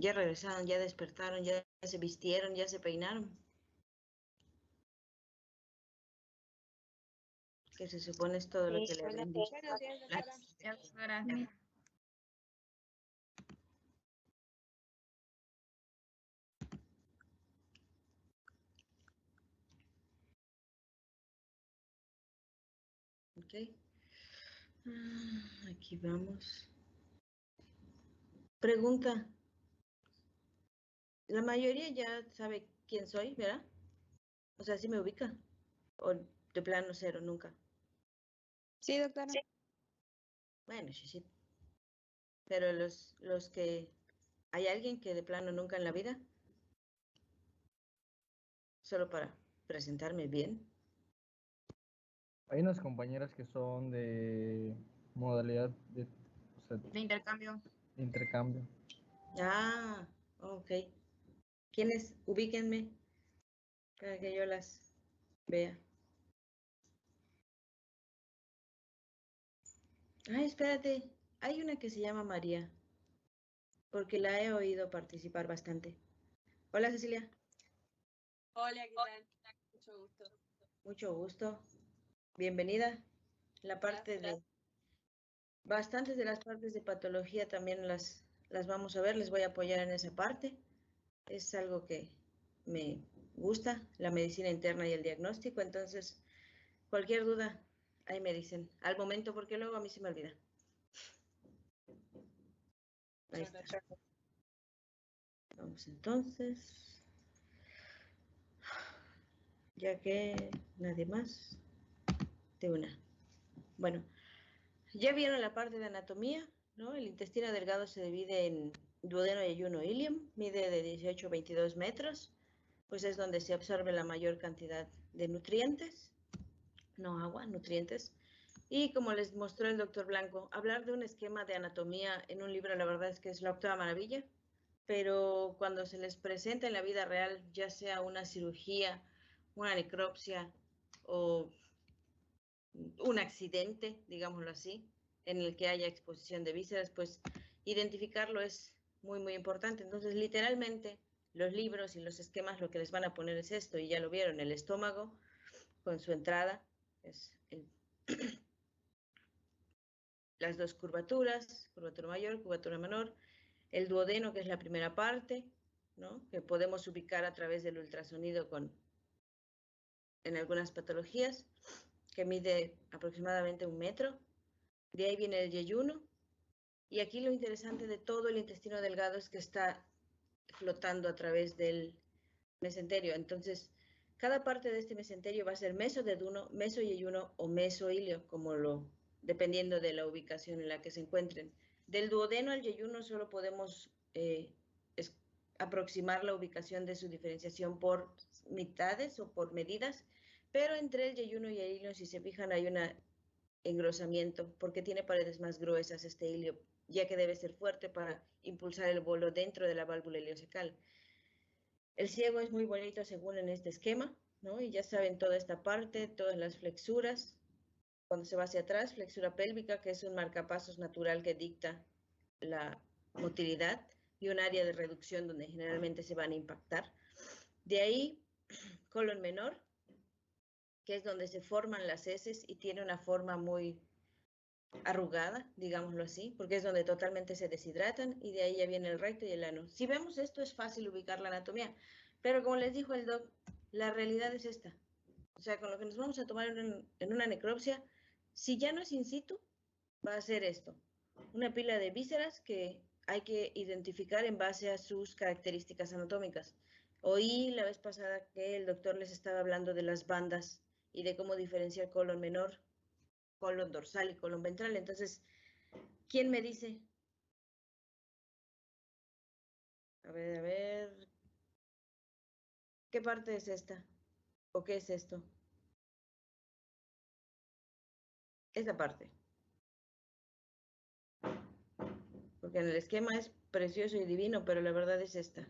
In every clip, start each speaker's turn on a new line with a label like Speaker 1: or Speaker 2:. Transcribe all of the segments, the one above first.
Speaker 1: Ya regresaron, ya despertaron, ya se vistieron, ya se peinaron. Que se supone es todo lo que le habían dicho.
Speaker 2: Buenos días, doctora.
Speaker 1: Ok. Aquí vamos. Pregunta. La mayoría ya sabe quién soy, ¿verdad? O sea, ¿sí me ubica? ¿O de plano cero, nunca?
Speaker 2: Sí, doctora.
Speaker 1: Sí. Bueno, sí. Pero los que... ¿Hay alguien que de plano nunca en la vida? Solo para presentarme bien.
Speaker 3: Hay unas compañeras que son de modalidad de, o sea,
Speaker 2: De intercambio.
Speaker 3: de intercambio.
Speaker 1: Ah, ok. ¿Quiénes? Ubíquenme para que yo las vea. Ah, espérate. Hay una que se llama María, porque la he oído participar bastante. Hola, Cecilia.
Speaker 4: Hola, ¿qué tal? Mucho gusto.
Speaker 1: Mucho gusto. Bienvenida. La parte de... Bastantes de las partes de patología también las vamos a ver. Les voy a apoyar en esa parte. Es algo que me gusta, la medicina interna y el diagnóstico. Entonces, cualquier duda, ahí me dicen. Al momento, porque luego a mí se me olvida. Ahí está. Vamos entonces. Ya que nadie más. De una. Bueno, ya vieron la parte de anatomía, ¿no? El intestino delgado se divide en duodeno, yeyuno, ilium, mide de 18 a 22 metros, pues es donde se absorbe la mayor cantidad de nutrientes, no agua, nutrientes. Y como les mostró el doctor Blanco, hablar de un esquema de anatomía en un libro, la verdad es que es la octava maravilla, pero cuando se les presenta en la vida real, ya sea una cirugía, una necropsia o un accidente, digámoslo así, en el que haya exposición de vísceras, pues identificarlo es muy importante. Entonces, literalmente, los libros y los esquemas lo que les van a poner es esto, y ya lo vieron, el estómago con su entrada, es las dos curvaturas, curvatura mayor, curvatura menor, el duodeno, que es la primera parte, ¿no? Que podemos ubicar a través del ultrasonido en algunas patologías, que mide aproximadamente 1 metro. De ahí viene el yeyuno, y aquí lo interesante de todo el intestino delgado es que está flotando a través del mesenterio. Entonces, cada parte de este mesenterio va a ser mesodeduno, mesoyeyuno o mesoilio, dependiendo de la ubicación en la que se encuentren. Del duodeno al yeyuno solo podemos aproximar la ubicación de su diferenciación por mitades o por medidas, pero entre el yeyuno y el ilio, si se fijan, hay un engrosamiento, porque tiene paredes más gruesas este ilio, ya que debe ser fuerte para impulsar el bolo dentro de la válvula iliocecal. El ciego es muy bonito según en este esquema, ¿no? Y ya saben toda esta parte, todas las flexuras. Cuando se va hacia atrás, flexura pélvica, que es un marcapasos natural que dicta la motilidad, y un área de reducción donde generalmente se van a impactar. De ahí, colon menor, que es donde se forman las heces y tiene una forma muy arrugada, digámoslo así, porque es donde totalmente se deshidratan, y de ahí ya viene el recto y el ano. Si vemos esto, es fácil ubicar la anatomía, pero como les dijo el doc, la realidad es esta. O sea, con lo que nos vamos a tomar en una necropsia, si ya no es in situ, va a ser esto: una pila de vísceras que hay que identificar en base a sus características anatómicas. Oí la vez pasada que el doctor les estaba hablando de las bandas y de cómo diferenciar colon menor, colon dorsal y colon ventral. Entonces, ¿quién me dice? A ver, ¿qué parte es esta? ¿O qué es esto? Esta parte. Porque en el esquema es precioso y divino, pero la verdad es esta.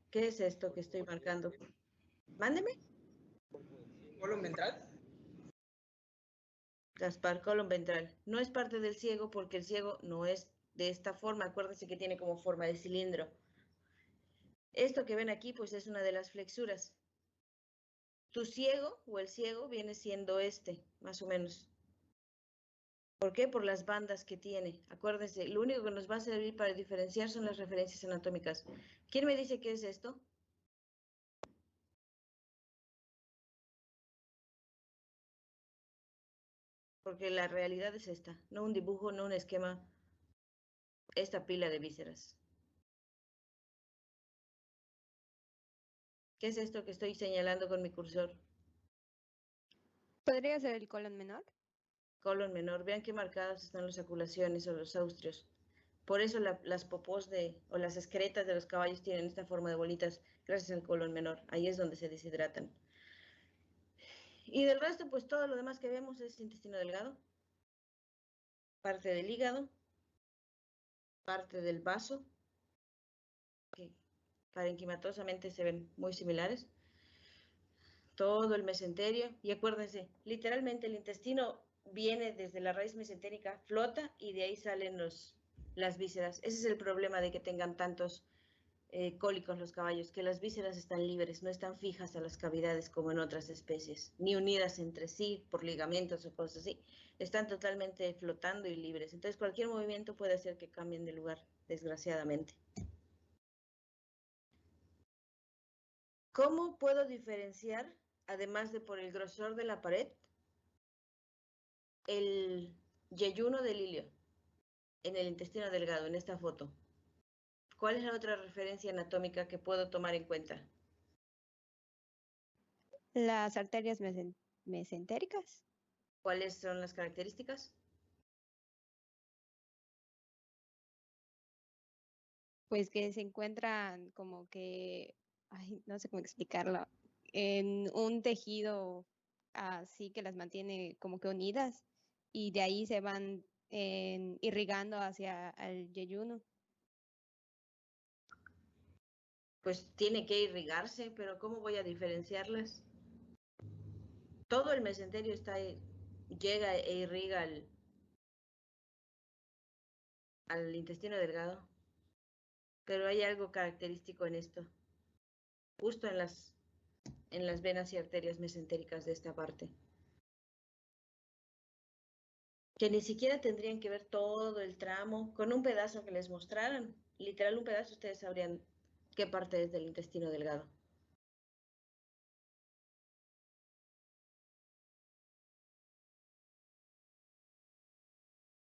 Speaker 1: ¿Qué es esto que estoy marcando? Mándeme.
Speaker 5: ¿Colon ventral?
Speaker 1: Gaspar, colon ventral. No es parte del ciego porque el ciego no es de esta forma. Acuérdense que tiene como forma de cilindro. Esto que ven aquí, pues es una de las flexuras. Tu ciego o el ciego viene siendo este, más o menos. ¿Por qué? Por las bandas que tiene. Acuérdense, lo único que nos va a servir para diferenciar son las referencias anatómicas. ¿Quién me dice qué es esto? Porque la realidad es esta, no un dibujo, no un esquema, esta pila de vísceras. ¿Qué es esto que estoy señalando con mi cursor?
Speaker 2: ¿Podría ser el colon menor?
Speaker 1: Colon menor. Vean qué marcadas están las saculaciones o los austrios. Por eso las popós o las excretas de los caballos tienen esta forma de bolitas, gracias al colon menor. Ahí es donde se deshidratan. Y del resto, pues todo lo demás que vemos es intestino delgado, parte del hígado, parte del vaso, que parenquimatosamente se ven muy similares, todo el mesenterio. Y acuérdense, literalmente el intestino viene desde la raíz mesentérica, flota y de ahí salen las vísceras. Ese es el problema de que tengan tantos cólicos los caballos, que las vísceras están libres, no están fijas a las cavidades como en otras especies, ni unidas entre sí por ligamentos o cosas así. Están totalmente flotando y libres. Entonces cualquier movimiento puede hacer que cambien de lugar, desgraciadamente. ¿Cómo puedo diferenciar, además de por el grosor de la pared, el yeyuno del ilio en el intestino delgado, en esta foto? ¿Cuál es la otra referencia anatómica que puedo tomar en cuenta?
Speaker 2: Las arterias mesentéricas.
Speaker 1: ¿Cuáles son las características?
Speaker 2: Pues que se encuentran como que, ay, no sé cómo explicarlo, en un tejido así que las mantiene como que unidas y de ahí se van irrigando hacia el yeyuno.
Speaker 1: Pues tiene que irrigarse, pero ¿cómo voy a diferenciarlas? Todo el mesenterio llega e irriga al intestino delgado, pero hay algo característico en esto, justo en las venas y arterias mesentéricas de esta parte, que ni siquiera tendrían que ver todo el tramo, con un pedazo que les mostraran, literal un pedazo, ustedes sabrían qué parte es del intestino delgado.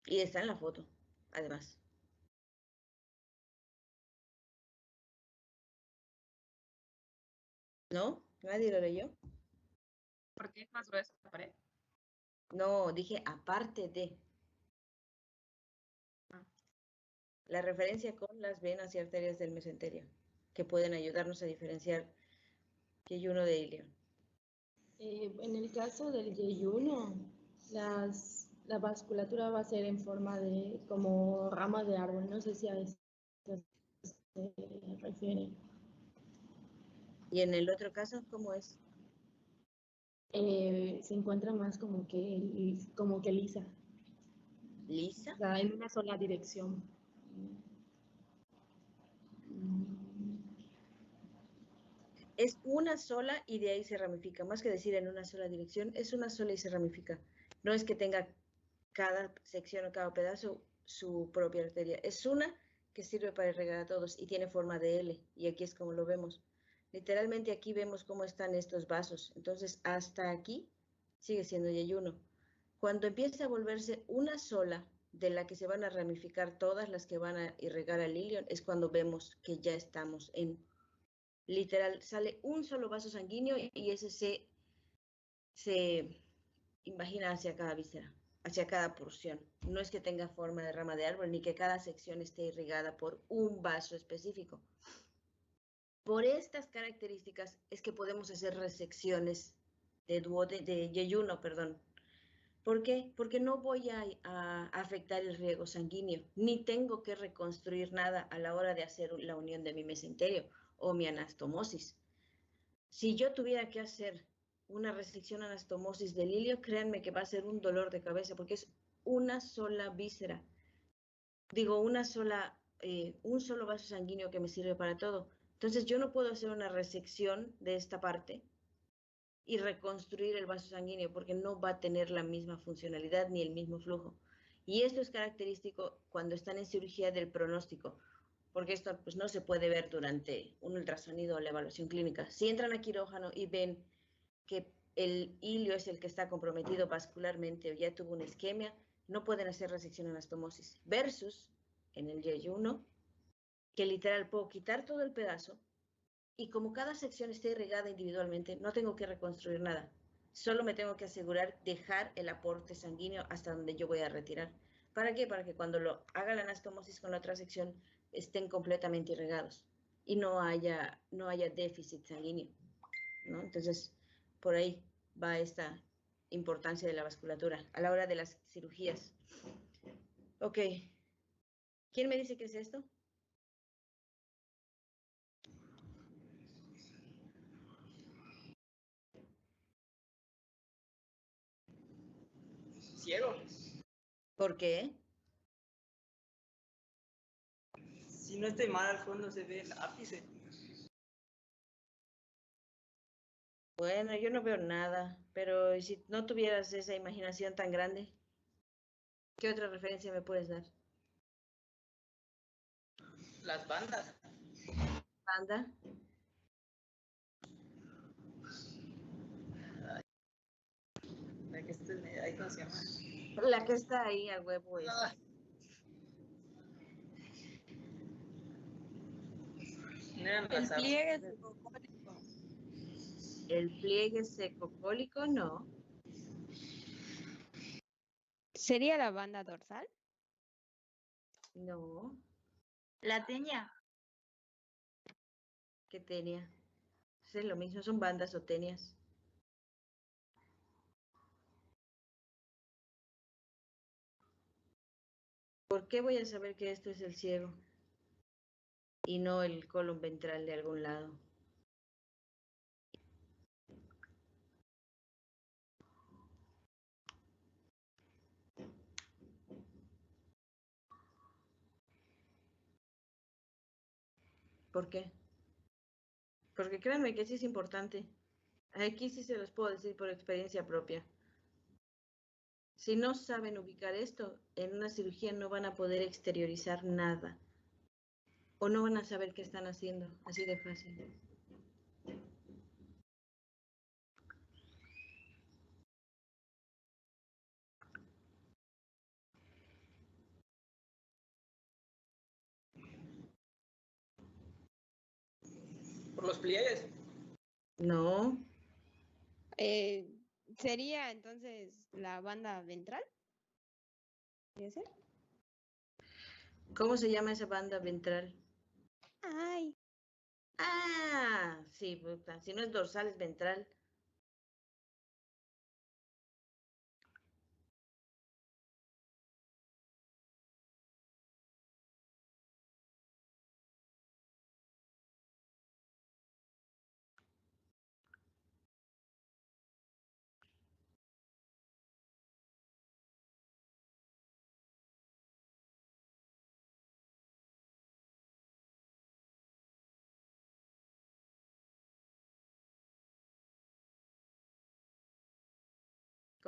Speaker 1: Y está en la foto, además. ¿No? ¿Nadie lo leyó?
Speaker 4: ¿Por qué es más gruesa la pared?
Speaker 1: No, dije aparte de.
Speaker 4: Ah.
Speaker 1: La referencia con las venas y arterias del mesenterio, que pueden ayudarnos a diferenciar yeyuno de ilio.
Speaker 6: En el caso del yeyuno, la vasculatura va a ser en forma de como rama de árbol. No sé si a eso se refiere.
Speaker 1: Y en el otro caso, ¿cómo es?
Speaker 6: Se encuentra más como que lisa.
Speaker 1: ¿Lisa?
Speaker 6: O sea, en una sola dirección.
Speaker 1: Es una sola y de ahí se ramifica. Más que decir en una sola dirección, es una sola y se ramifica. No es que tenga cada sección o cada pedazo su propia arteria. Es una que sirve para irrigar a todos y tiene forma de L. Y aquí es como lo vemos. Literalmente aquí vemos cómo están estos vasos. Entonces, hasta aquí sigue siendo yeyuno. Cuando empieza a volverse una sola, de la que se van a ramificar todas las que van a irrigar al ilion, es cuando vemos que ya estamos en, literal, sale un solo vaso sanguíneo y ese se imagina hacia cada víscera, hacia cada porción. No es que tenga forma de rama de árbol, ni que cada sección esté irrigada por un vaso específico. Por estas características es que podemos hacer resecciones de yeyuno, perdón. ¿Por qué? Porque no voy a afectar el riego sanguíneo, ni tengo que reconstruir nada a la hora de hacer la unión de mi mesenterio o mi anastomosis. Si yo tuviera que hacer una resección anastomosis del ilio, créanme que va a ser un dolor de cabeza porque es una sola víscera. digo, un solo vaso sanguíneo que me sirve para todo. Entonces yo no puedo hacer una resección de esta parte y reconstruir el vaso sanguíneo porque no va a tener la misma funcionalidad ni el mismo flujo. Y esto es característico cuando están en cirugía del pronóstico, porque esto pues, no se puede ver durante un ultrasonido o la evaluación clínica. Si entran a quirófano y ven que el hilio es el que está comprometido vascularmente o ya tuvo una isquemia, no pueden hacer resección anastomosis. Versus en el yeyuno, que literal puedo quitar todo el pedazo y como cada sección esté irrigada individualmente, no tengo que reconstruir nada. Solo me tengo que asegurar dejar el aporte sanguíneo hasta donde yo voy a retirar. ¿Para qué? Para que cuando lo haga la anastomosis con la otra sección estén completamente irrigados y no haya déficit sanguíneo, ¿no? Entonces, por ahí va esta importancia de la vasculatura a la hora de las cirugías. Ok. ¿Quién me dice qué es esto?
Speaker 5: Ciego.
Speaker 1: ¿Por qué?
Speaker 5: Si no estoy mal, al fondo se ve el ápice.
Speaker 1: Bueno, yo no veo nada, pero ¿y si no tuvieras esa imaginación tan grande? ¿Qué otra referencia me puedes dar?
Speaker 5: Las bandas.
Speaker 1: ¿Banda?
Speaker 5: La que está ahí, ¿cómo se llama?
Speaker 1: La que está ahí al huevo es.
Speaker 5: Ah. No eran
Speaker 4: El
Speaker 5: rasados.
Speaker 4: pliegue secocólico.
Speaker 1: El pliegue secocólico, no.
Speaker 2: ¿Sería la banda dorsal?
Speaker 1: No.
Speaker 7: La teña.
Speaker 1: ¿Qué tenía? Es lo mismo, son bandas o tenias. ¿Por qué voy a saber que esto es el ciego y no el colon ventral de algún lado? ¿Por qué? Porque créanme que sí es importante. Aquí sí se los puedo decir por experiencia propia. Si no saben ubicar esto, en una cirugía no van a poder exteriorizar nada. O no van a saber qué están haciendo. Así de fácil.
Speaker 5: Por los pliegues.
Speaker 1: No.
Speaker 2: ¿Sería entonces la banda ventral? ¿Puede ser?
Speaker 1: ¿Cómo se llama esa banda ventral?
Speaker 2: Ay,
Speaker 1: Ah, sí, puta. Si no es dorsal, es ventral.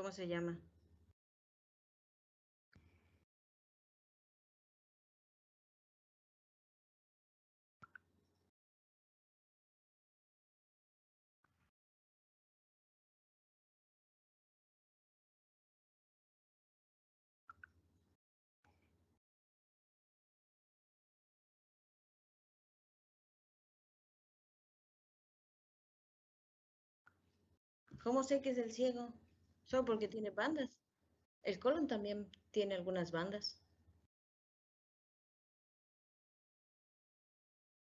Speaker 1: ¿Cómo se llama? ¿Cómo sé que es el ciego? Solo porque tiene bandas. El colon también tiene algunas bandas.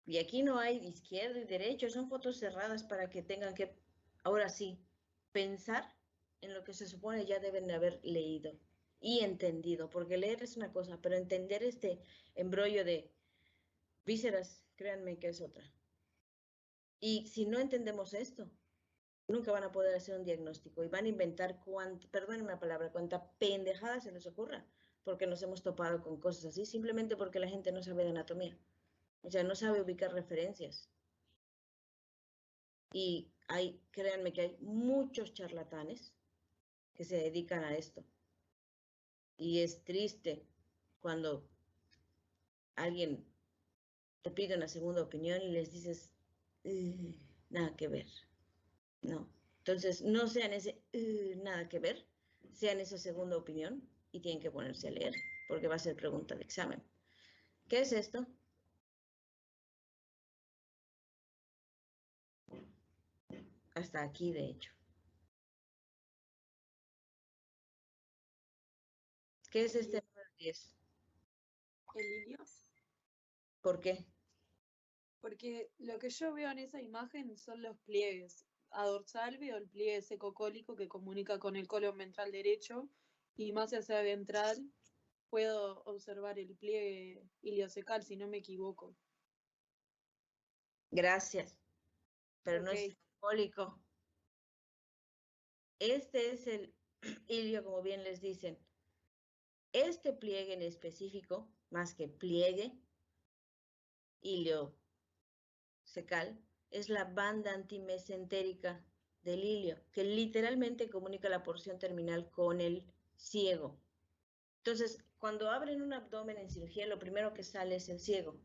Speaker 1: Y aquí no hay izquierdo y derecho, son fotos cerradas para que tengan que, ahora sí, pensar en lo que se supone ya deben de haber leído y entendido, porque leer es una cosa, pero entender este embrollo de vísceras, créanme que es otra. Y si no entendemos esto, nunca van a poder hacer un diagnóstico y van a inventar perdónenme la palabra, cuánta pendejada se les ocurra, porque nos hemos topado con cosas así, simplemente porque la gente no sabe de anatomía. O sea, no sabe ubicar referencias. Y créanme que hay muchos charlatanes que se dedican a esto. Y es triste cuando alguien te pide una segunda opinión y les dices, nada que ver. No. Entonces, no sean ese nada que ver, sean esa segunda opinión y tienen que ponerse a leer, porque va a ser pregunta de examen. ¿Qué es esto? Hasta aquí, de hecho. ¿Qué es este número 10?
Speaker 4: El hilio.
Speaker 1: ¿Por qué?
Speaker 4: Porque lo que yo veo en esa imagen son los pliegues. A dorsal veo el pliegue secocólico que comunica con el colon ventral derecho y más hacia ventral puedo observar el pliegue iliocecal, si no me equivoco.
Speaker 1: Gracias. Pero no es
Speaker 4: Ok.
Speaker 1: simbólico. Este es el ilio, como bien les dicen. Este pliegue en específico, más que pliegue, iliocecal, es la banda antimesentérica del ilio, que literalmente comunica la porción terminal con el ciego. Entonces, cuando abren un abdomen en cirugía, lo primero que sale es el ciego.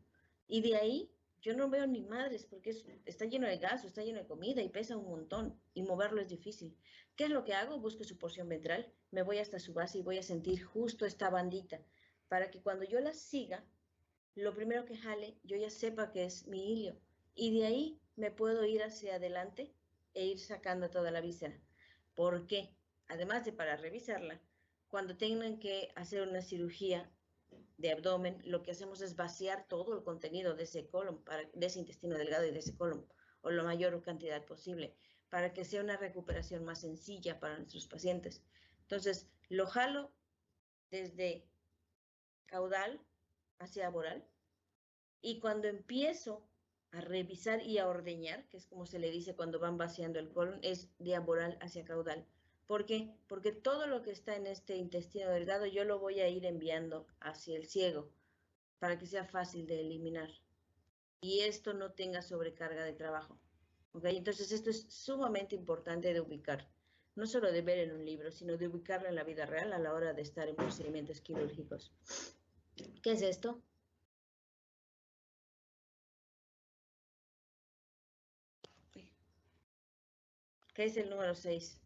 Speaker 1: Y de ahí yo no veo ni madres porque está lleno de gas, está lleno de comida y pesa un montón y moverlo es difícil. ¿Qué es lo que hago? Busco su porción ventral, me voy hasta su base y voy a sentir justo esta bandita para que cuando yo la siga, lo primero que jale, yo ya sepa que es mi ilio. Y de ahí me puedo ir hacia adelante e ir sacando toda la víscera. ¿Por qué? Además de para revisarla, cuando tengan que hacer una cirugía de abdomen, lo que hacemos es vaciar todo el contenido de ese colon, de ese intestino delgado y de ese colon, o la mayor cantidad posible, para que sea una recuperación más sencilla para nuestros pacientes. Entonces, lo jalo desde caudal hacia voral, y cuando empiezo a revisar y a ordeñar, que es como se le dice cuando van vaciando el colon, es de voral hacia caudal. ¿Por qué? Porque todo lo que está en este intestino delgado yo lo voy a ir enviando hacia el ciego para que sea fácil de eliminar y esto no tenga sobrecarga de trabajo. ¿Ok? Entonces esto es sumamente importante de ubicar, no solo de ver en un libro, sino de ubicarlo en la vida real a la hora de estar en procedimientos quirúrgicos. ¿Qué es esto? ¿Qué es el número 6?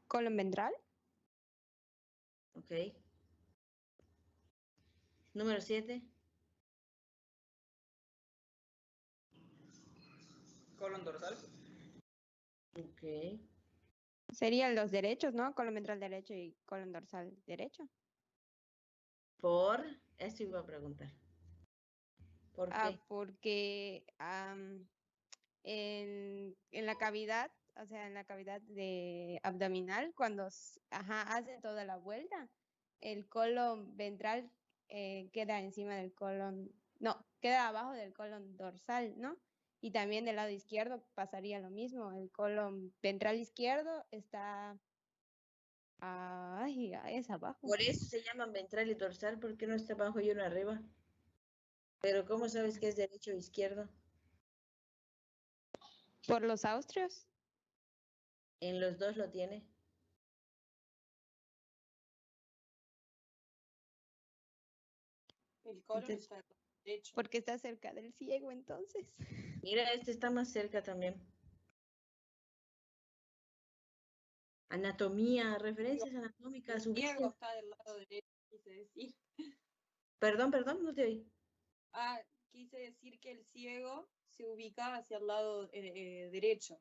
Speaker 2: Colon ventral.
Speaker 1: Ok. Número 7.
Speaker 5: Colon dorsal.
Speaker 1: Ok.
Speaker 2: Serían los derechos, ¿no? Colon ventral derecho y colon dorsal derecho.
Speaker 1: Eso iba a preguntar. ¿Por qué?
Speaker 2: Porque en la cavidad, o sea, en la cavidad de abdominal, cuando hacen toda la vuelta, el colon ventral queda encima del colon, no, queda abajo del colon dorsal, ¿no? Y también del lado izquierdo pasaría lo mismo, el colon ventral izquierdo está, es abajo.
Speaker 1: Por eso se llaman ventral y dorsal, porque uno está abajo y uno arriba. Pero ¿cómo sabes que es derecho o izquierdo?
Speaker 2: Por los austrios.
Speaker 1: En los dos lo tiene.
Speaker 4: El colon
Speaker 2: Entonces,
Speaker 4: está del lado derecho.
Speaker 2: porque está cerca del ciego, entonces.
Speaker 1: Mira, este está más cerca también. Anatomía, referencias anatómicas,
Speaker 4: El ciego
Speaker 1: ubiquen.
Speaker 4: está del lado derecho, quise decir.
Speaker 1: Perdón, no te oí.
Speaker 4: Quise decir que el ciego se ubica hacia el lado derecho.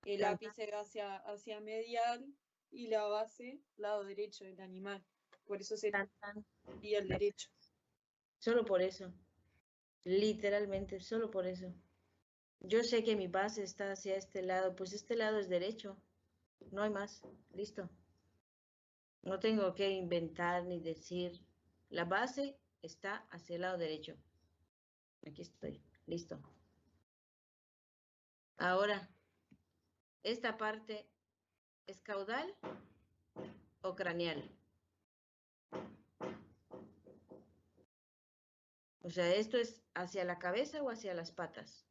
Speaker 4: El
Speaker 1: Tan,
Speaker 4: ápice hacia medial y la base, lado derecho del animal. Por eso
Speaker 1: tan.
Speaker 4: sería el derecho.
Speaker 1: Solo por eso. Literalmente, solo por eso. Yo sé que mi base está hacia este lado, pues este lado es derecho. No hay más. Listo. No tengo que inventar ni decir. La base está hacia el lado derecho. Aquí estoy, listo. Ahora, ¿esta parte es caudal o craneal? O sea, ¿esto es hacia la cabeza o hacia las patas?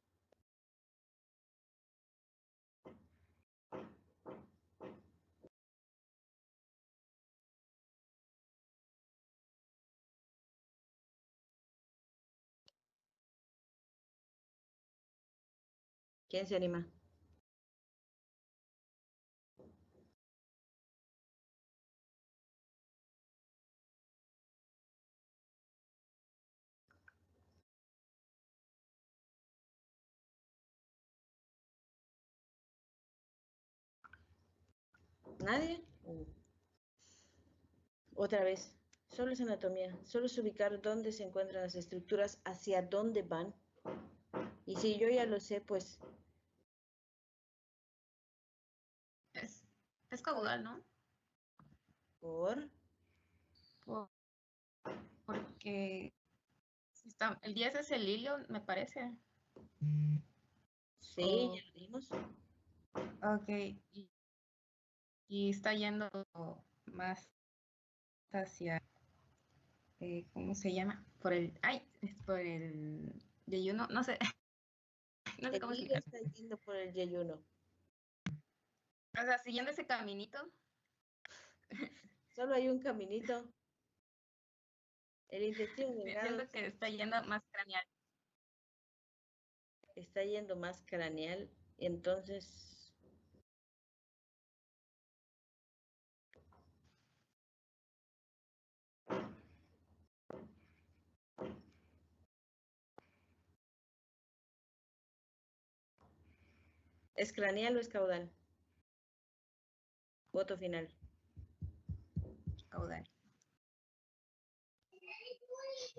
Speaker 1: ¿Quién se anima? ¿Nadie? Otra vez, solo es anatomía, solo es ubicar dónde se encuentran las estructuras, hacia dónde van. Y si yo ya lo sé, pues
Speaker 7: Es caudal, ¿no?
Speaker 1: por...
Speaker 7: Porque el 10 es el hilo, me parece.
Speaker 1: Sí,
Speaker 7: Oh.
Speaker 1: ya lo dimos.
Speaker 7: Ok. Y está yendo más hacia, ¿cómo se llama? Por el yeyuno, no sé. No sé
Speaker 1: El
Speaker 7: cómo
Speaker 1: hilo
Speaker 7: explicar.
Speaker 1: está yendo por el yeyuno.
Speaker 7: O sea, siguiendo ese caminito.
Speaker 1: Solo hay un caminito. El intestino delgado
Speaker 7: Siento que está yendo más craneal.
Speaker 1: está yendo más craneal. Entonces, ¿es craneal o es caudal? Voto final.
Speaker 7: Caudal.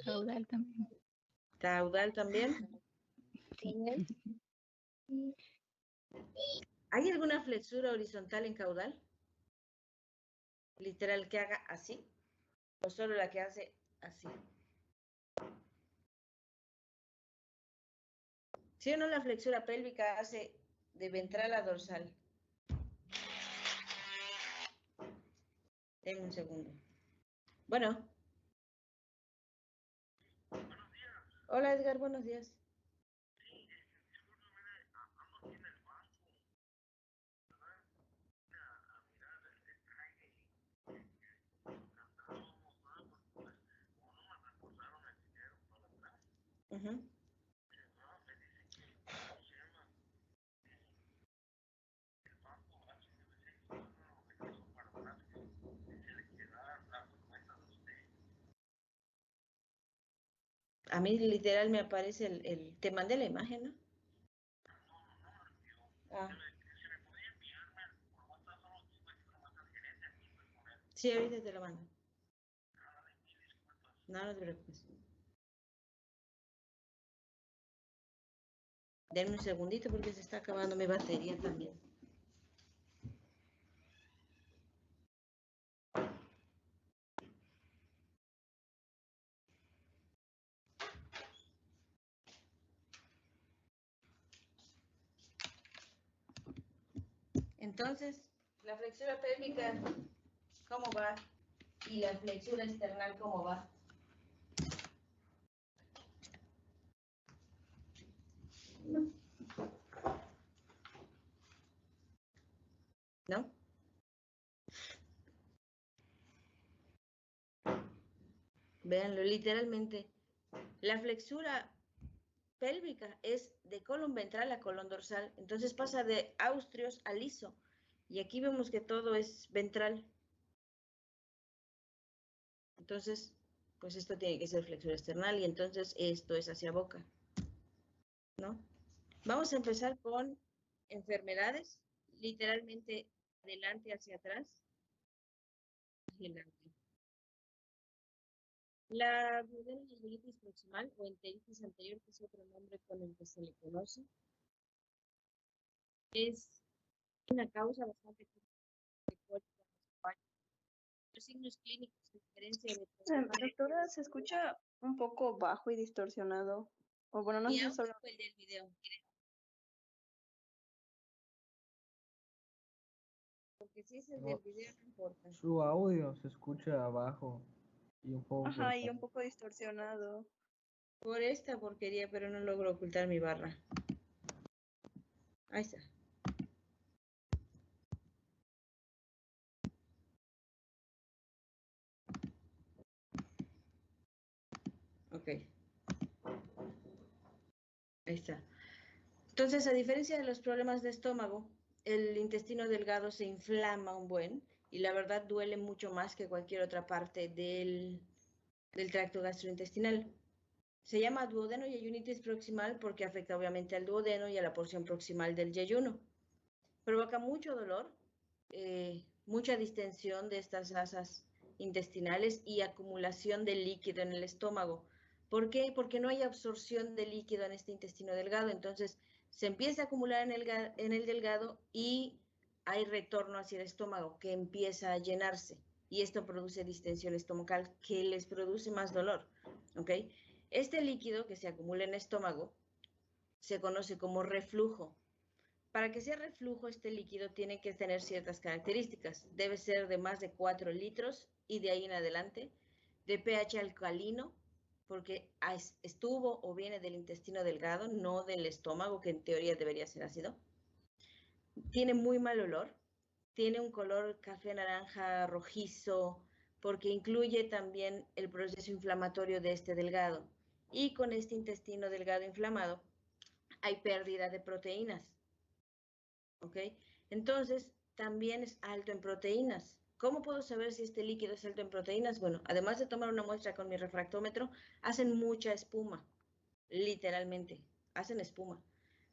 Speaker 7: Caudal también.
Speaker 1: ¿Caudal también?
Speaker 7: Sí.
Speaker 1: ¿Hay alguna flexura horizontal en caudal? Literal, que haga así. ¿O solo la que hace así? ¿Sí o no la flexura pélvica hace de ventral a dorsal? Denme un segundo. Bueno. Hola Edgar, buenos días. Ujú. A mí literal me aparece te mandé la imagen, ¿no? Ah. Sí, ahorita te la mando. No, no te preocupes. Denme un segundito porque se está acabando mi batería también. Entonces, la flexura pélvica, ¿cómo va? Y la flexura external, ¿cómo va? ¿No? Véanlo, literalmente. La flexura pélvica es de colon ventral a colon dorsal. Entonces pasa de austrios a liso. Y aquí vemos que todo es ventral. Entonces, pues esto tiene que ser flexura external y entonces esto es hacia boca, ¿no? Vamos a empezar con enfermedades, literalmente adelante hacia atrás. La duodenocolitis proximal o enteritis anterior, que es otro nombre con el que se le conoce, es una causa bastante común. Los signos clínicos de diferencia de
Speaker 8: Doctora, se escucha un poco bajo y distorsionado.
Speaker 2: O bueno, no
Speaker 1: ¿Mi
Speaker 2: sé si
Speaker 1: audio
Speaker 2: solo...
Speaker 1: o el del video? Porque si es el del video, no importa.
Speaker 3: Su audio se escucha abajo y un poco
Speaker 2: Ajá, y un
Speaker 3: cortado.
Speaker 2: poco distorsionado.
Speaker 1: Por esta porquería, pero no logro ocultar mi barra. Ahí está. Ok. Ahí está. Entonces, a diferencia de los problemas de estómago, el intestino delgado se inflama un buen y la verdad duele mucho más que cualquier otra parte del tracto gastrointestinal. Se llama duodeno yeyunitis proximal porque afecta obviamente al duodeno y a la porción proximal del yeyuno. Provoca mucho dolor, mucha distensión de estas asas intestinales y acumulación de líquido en el estómago. ¿Por qué? Porque no hay absorción de líquido en este intestino delgado. Entonces se empieza a acumular en el delgado y hay retorno hacia el estómago que empieza a llenarse. Y esto produce distensión estomacal que les produce más dolor. ¿Ok? Este líquido que se acumula en el estómago se conoce como reflujo. Para que sea reflujo, este líquido tiene que tener ciertas características. Debe ser de más de 4 litros y de ahí en adelante, de pH alcalino, porque estuvo o viene del intestino delgado, no del estómago, que en teoría debería ser ácido. Tiene muy mal olor, tiene un color café naranja rojizo, porque incluye también el proceso inflamatorio de este delgado. Y con este intestino delgado inflamado, hay pérdida de proteínas. ¿Ok? Entonces, también es alto en proteínas. ¿Cómo puedo saber si este líquido es alto en proteínas? Bueno, además de tomar una muestra con mi refractómetro, hacen mucha espuma, literalmente, hacen espuma.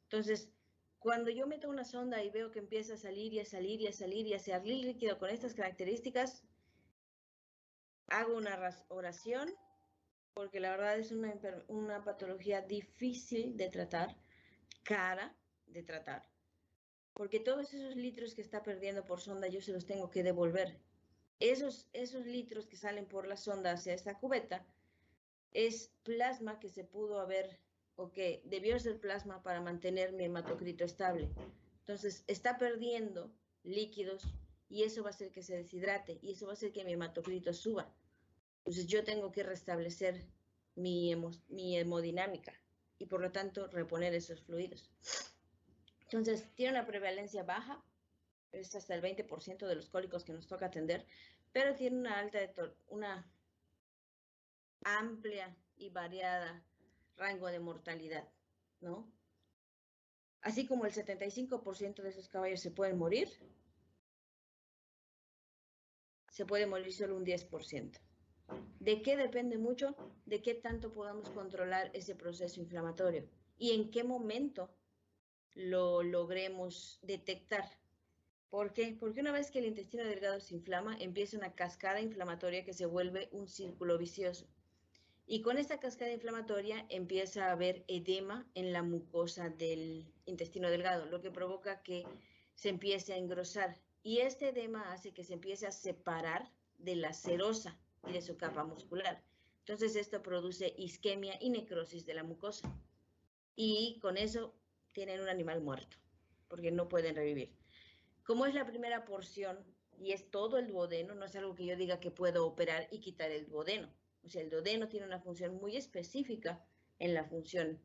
Speaker 1: Entonces, cuando yo meto una sonda y veo que empieza a salir y a salir y a salir y a salir líquido con estas características, hago una oración, porque la verdad es una patología difícil de tratar, cara de tratar. Porque todos esos litros que está perdiendo por sonda yo se los tengo que devolver. Esos litros que salen por la sonda hacia esta cubeta es plasma que se pudo haber, o que debió ser plasma para mantener mi hematocrito estable. Entonces está perdiendo líquidos y eso va a hacer que se deshidrate y eso va a hacer que mi hematocrito suba. Entonces yo tengo que restablecer mi hemodinámica y por lo tanto reponer esos fluidos. Entonces, tiene una prevalencia baja, es hasta el 20% de los cólicos que nos toca atender, pero tiene una amplia y variada rango de mortalidad, ¿no? Así como el 75% de esos caballos se pueden morir, se puede morir solo un 10%. ¿De qué depende mucho? De qué tanto podamos controlar ese proceso inflamatorio y en qué momento lo logremos detectar. ¿Por qué? Porque una vez que el intestino delgado se inflama, empieza una cascada inflamatoria que se vuelve un círculo vicioso. Y con esta cascada inflamatoria empieza a haber edema en la mucosa del intestino delgado, lo que provoca que se empiece a engrosar. Y este edema hace que se empiece a separar de la serosa y de su capa muscular. Entonces esto produce isquemia y necrosis de la mucosa. Y con eso tienen un animal muerto, porque no pueden revivir. Como es la primera porción y es todo el duodeno, no es algo que yo diga que puedo operar y quitar el duodeno. O sea, el duodeno tiene una función muy específica en la función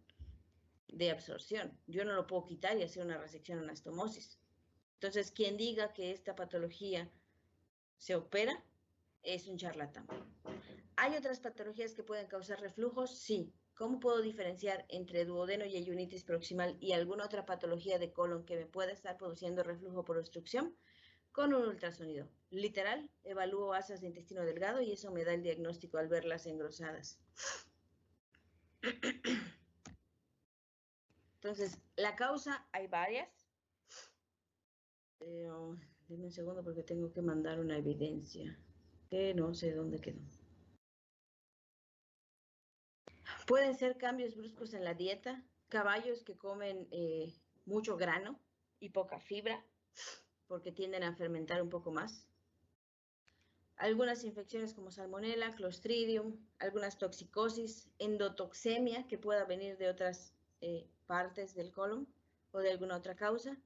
Speaker 1: de absorción. Yo no lo puedo quitar y hacer una resección anastomosis. Entonces, quien diga que esta patología se opera es un charlatán. ¿Hay otras patologías que pueden causar reflujos? Sí. ¿Cómo puedo diferenciar entre duodeno y yeyunitis proximal y alguna otra patología de colon que me pueda estar produciendo reflujo por obstrucción? Con un ultrasonido. Literal, evalúo asas de intestino delgado y eso me da el diagnóstico al verlas engrosadas. Entonces, la causa, hay varias. Denme un segundo porque tengo que mandar una evidencia que no sé dónde quedó. Pueden ser cambios bruscos en la dieta, caballos que comen mucho grano y poca fibra porque tienden a fermentar un poco más. algunas infecciones como salmonella, clostridium, algunas toxicosis, endotoxemia que pueda venir de otras partes del colon o de alguna otra causa,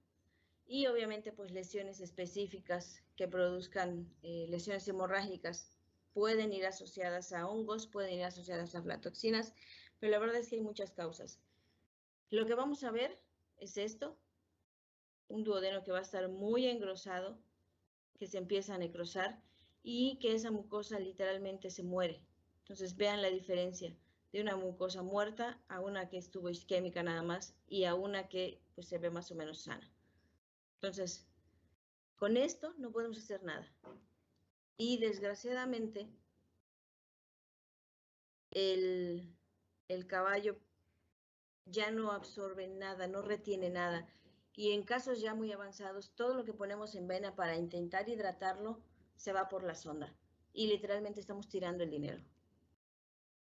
Speaker 1: y obviamente pues lesiones específicas que produzcan lesiones hemorrágicas pueden ir asociadas a hongos, pueden ir asociadas a aflatoxinas, pero la verdad es que hay muchas causas. Lo que vamos a ver es esto, un duodeno que va a estar muy engrosado, que se empieza a necrosar y que esa mucosa literalmente se muere. Entonces vean la diferencia de una mucosa muerta a una que estuvo isquémica nada más y a una que pues se ve más o menos sana. Entonces, con esto no podemos hacer nada. Y desgraciadamente, el caballo ya no absorbe nada, no retiene nada. Y en casos ya muy avanzados, todo lo que ponemos en vena para intentar hidratarlo se va por la sonda. Y literalmente estamos tirando el dinero.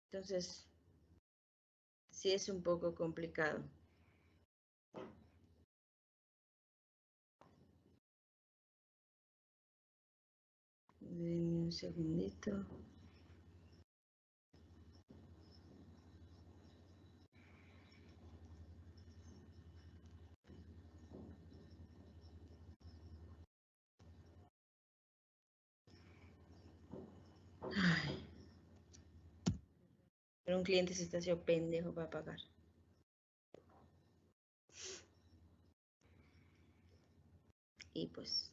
Speaker 1: Entonces, sí es un poco complicado. Denme un segundito. Ay. Pero un cliente se está haciendo pendejo para pagar. Y pues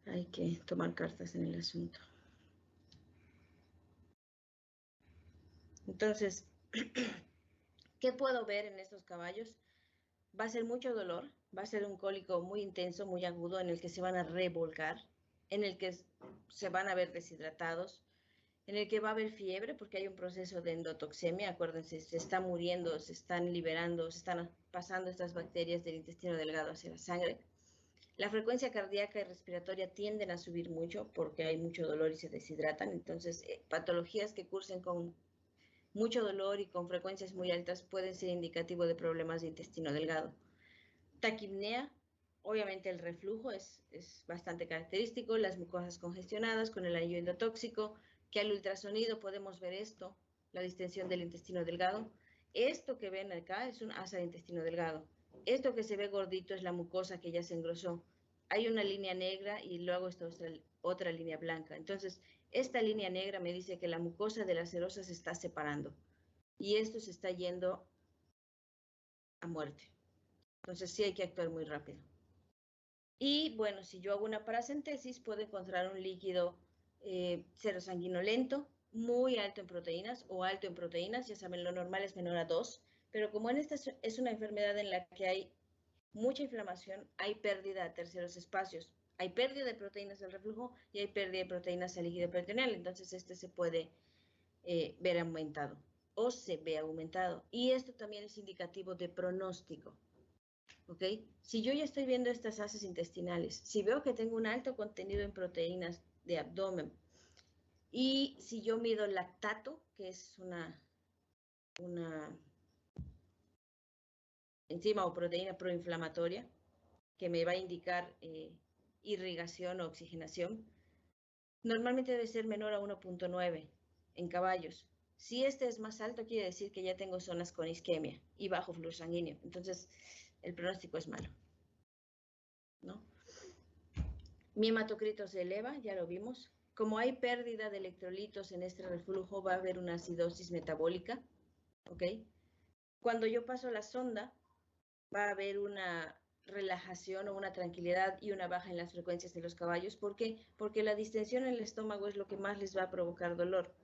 Speaker 1: hay que tomar cartas en el asunto. Entonces, ¿qué puedo ver en estos caballos? Va a ser mucho dolor, va a ser un cólico muy intenso, muy agudo, en el que se van a revolcar, en el que se van a ver deshidratados, en el que va a haber fiebre porque hay un proceso de endotoxemia, acuérdense, se está muriendo, se están liberando, se están pasando estas bacterias del intestino delgado hacia la sangre. La frecuencia cardíaca y respiratoria tienden a subir mucho porque hay mucho dolor y se deshidratan, entonces patologías que cursen con mucho dolor y con frecuencias muy altas pueden ser indicativo de problemas de intestino delgado. Taquipnea, obviamente el reflujo es bastante característico, las mucosas congestionadas con el anillo endotóxico, que al ultrasonido podemos ver esto, la distensión del intestino delgado. Esto que ven acá es un asa de intestino delgado. Esto que se ve gordito es la mucosa que ya se engrosó. Hay una línea negra y luego está otra línea blanca. Entonces, esta línea negra me dice que la mucosa de la serosa se está separando y esto se está yendo a muerte. Entonces, sí hay que actuar muy rápido. Y bueno, si yo hago una paracentesis, puedo encontrar un líquido serosanguinolento, muy alto en proteínas o alto en proteínas. Ya saben, lo normal es menor a 2, pero como en esta es una enfermedad en la que hay mucha inflamación, hay pérdida de terceros espacios. Hay pérdida de proteínas del reflujo y hay pérdida de proteínas al líquido peritoneal. Entonces, este se puede ver aumentado o se ve aumentado. Y esto también es indicativo de pronóstico. ¿Ok? Si yo ya estoy viendo estas asas intestinales, si veo que tengo un alto contenido en proteínas de abdomen, y si yo mido lactato, que es una enzima o proteína proinflamatoria, que me va a indicar irrigación o oxigenación, normalmente debe ser menor a 1.9 en caballos. Si este es más alto, quiere decir que ya tengo zonas con isquemia y bajo flujo sanguíneo. Entonces, el pronóstico es malo, ¿no? Mi hematocrito se eleva, ya lo vimos. Como hay pérdida de electrolitos en este reflujo, va a haber una acidosis metabólica, ¿ok? Cuando yo paso la sonda, va a haber una relajación o una tranquilidad y una baja en las frecuencias de los caballos. ¿Por qué? Porque la distensión en el estómago es lo que más les va a provocar dolor.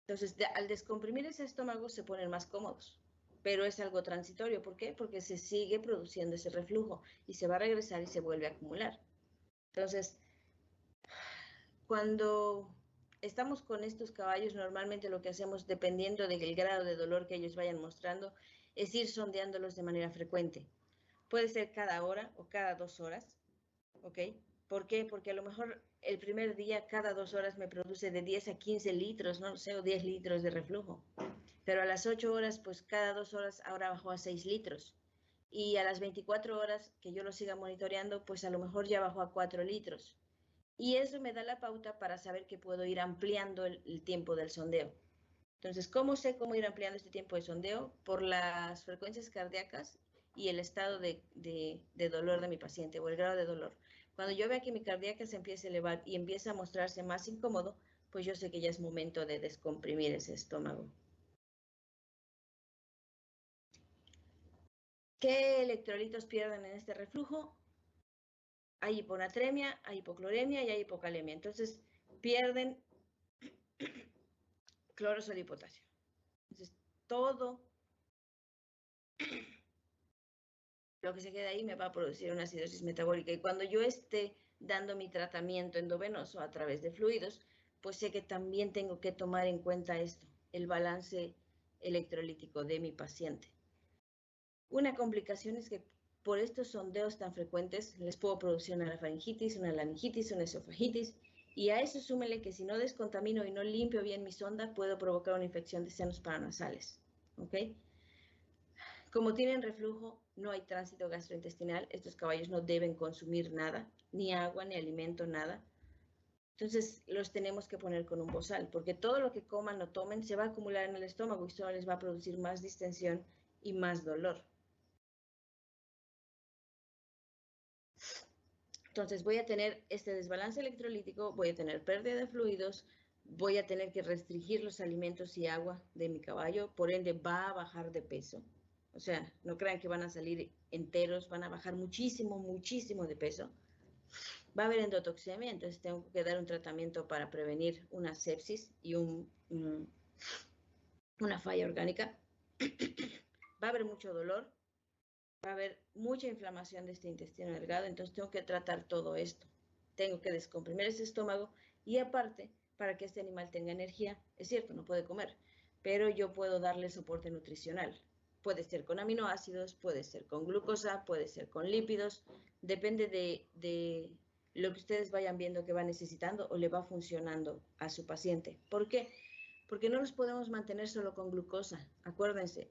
Speaker 1: Entonces, al descomprimir ese estómago se ponen más cómodos, pero es algo transitorio. ¿Por qué? Porque se sigue produciendo ese reflujo y se va a regresar y se vuelve a acumular. Entonces, cuando estamos con estos caballos, normalmente lo que hacemos, dependiendo del grado de dolor que ellos vayan mostrando, es ir sondeándolos de manera frecuente. Puede ser cada hora o cada 2 horas, ¿ok? ¿Por qué? Porque a lo mejor el primer día, cada 2 horas, me produce de 10 a 15 litros, no sé, o 10 litros de reflujo. Pero a las 8 horas, pues cada 2 horas, ahora bajó a 6 litros. y a las 24 horas que yo lo siga monitoreando, pues a lo mejor ya bajó a 4 litros. Y eso me da la pauta para saber que puedo ir ampliando el tiempo del sondeo. Entonces, ¿cómo sé cómo ir ampliando este tiempo de sondeo? Por las frecuencias cardíacas y el estado de dolor de mi paciente o el grado de dolor. Cuando yo vea que mi cardíaca se empieza a elevar y empieza a mostrarse más incómodo, pues yo sé que ya es momento de descomprimir ese estómago. ¿Qué electrolitos pierden en este reflujo? Hay hiponatremia, hay hipocloremia y hay hipocalemia. Entonces, pierden cloro, sodio y potasio. Entonces, todo lo que se queda ahí me va a producir una acidosis metabólica. Y cuando yo esté dando mi tratamiento endovenoso a través de fluidos, pues sé que también tengo que tomar en cuenta esto, el balance electrolítico de mi paciente. Una complicación es que por estos sondeos tan frecuentes les puedo producir una faringitis, una laringitis, una esofagitis, y a eso súmele que si no descontamino y no limpio bien mi sonda, puedo provocar una infección de senos paranasales, ¿ok? Como tienen reflujo, no hay tránsito gastrointestinal, estos caballos no deben consumir nada, ni agua, ni alimento, nada. Entonces los tenemos que poner con un bozal, porque todo lo que coman o tomen se va a acumular en el estómago y solo les va a producir más distensión y más dolor. Entonces voy a tener este desbalance electrolítico, voy a tener pérdida de fluidos, voy a tener que restringir los alimentos y agua de mi caballo, por ende va a bajar de peso. O sea, no crean que van a salir enteros, van a bajar muchísimo, muchísimo de peso. Va a haber endotoxemia, entonces tengo que dar un tratamiento para prevenir una sepsis y una falla orgánica. Va a haber mucho dolor, va a haber mucha inflamación de este intestino delgado, entonces tengo que tratar todo esto. Tengo que descomprimir ese estómago y aparte, para que este animal tenga energía, es cierto, no puede comer, pero yo puedo darle soporte nutricional. Puede ser con aminoácidos, puede ser con glucosa, puede ser con lípidos, depende de lo que ustedes vayan viendo que va necesitando o le va funcionando a su paciente. ¿Por qué? Porque no los podemos mantener solo con glucosa. Acuérdense,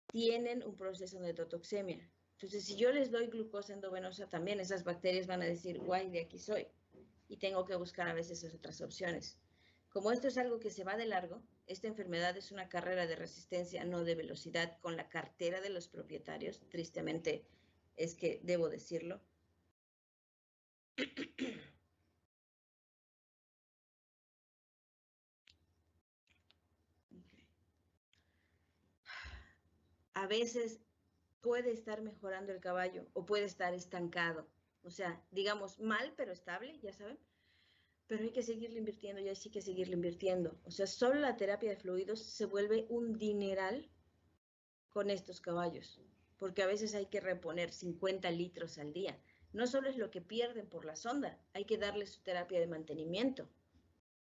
Speaker 1: tienen un proceso de endotoxemia. Entonces, si yo les doy glucosa endovenosa, también esas bacterias van a decir, guay, de aquí soy. Y tengo que buscar a veces otras opciones. Como esto es algo que se va de largo, esta enfermedad es una carrera de resistencia, no de velocidad, con la cartera de los propietarios. Tristemente, es que debo decirlo. A veces puede estar mejorando el caballo o puede estar estancado. O sea, digamos mal, pero estable, ya saben. Pero hay que seguirle invirtiendo y sí que seguirle invirtiendo. O sea, solo la terapia de fluidos se vuelve un dineral con estos caballos, porque a veces hay que reponer 50 litros al día. No solo es lo que pierden por la sonda, hay que darles su terapia de mantenimiento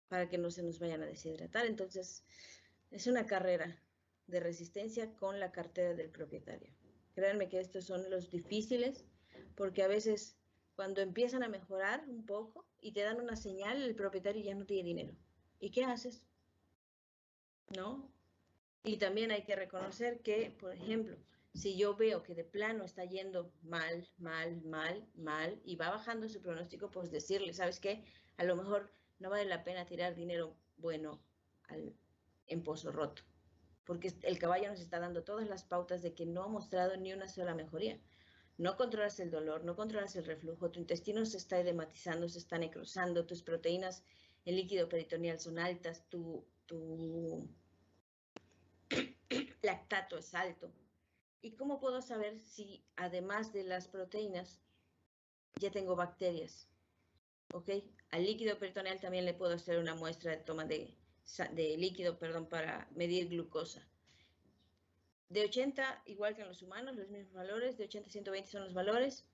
Speaker 1: para que no se nos vayan a deshidratar. Entonces, es una carrera de resistencia con la cartera del propietario. Créanme que estos son los difíciles, porque a veces cuando empiezan a mejorar un poco y te dan una señal, el propietario ya no tiene dinero. ¿Y qué haces? ¿No? Y también hay que reconocer que, por ejemplo, si yo veo que de plano está yendo mal, mal, mal, mal, y va bajando su pronóstico, pues decirle, ¿sabes qué? A lo mejor no vale la pena tirar dinero bueno en pozo roto, porque el caballo nos está dando todas las pautas de que no ha mostrado ni una sola mejoría. No controlas el dolor, no controlas el reflujo, tu intestino se está edematizando, se está necrosando, tus proteínas en líquido peritoneal son altas, tu lactato es alto. ¿Y cómo puedo saber si además de las proteínas ya tengo bacterias? ¿Ok? Al líquido peritoneal también le puedo hacer una muestra de toma de líquido, perdón, para medir glucosa. De 80, igual que en los humanos, los mismos valores, de 80 a 120 son los valores.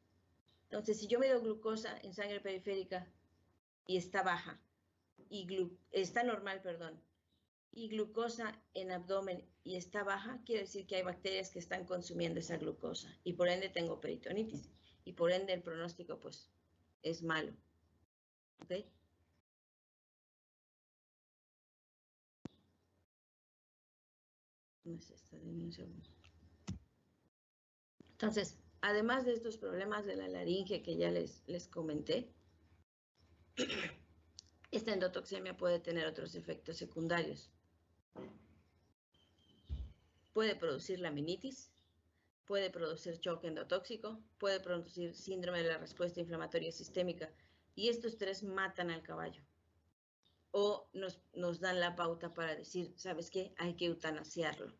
Speaker 1: Entonces, si yo mido glucosa en sangre periférica y está baja, y está normal, perdón, y glucosa en abdomen y está baja, quiere decir que hay bacterias que están consumiendo esa glucosa y por ende tengo peritonitis y por ende el pronóstico pues es malo. ¿Ok? No es esta, denme un segundo. Entonces, además de estos problemas de la laringe que ya les comenté, esta endotoxemia puede tener otros efectos secundarios. Puede producir laminitis, puede producir choque endotóxico, puede producir síndrome de la respuesta inflamatoria sistémica, y estos tres matan al caballo. O nos dan la pauta para decir, ¿sabes qué? Hay que eutanasiarlo,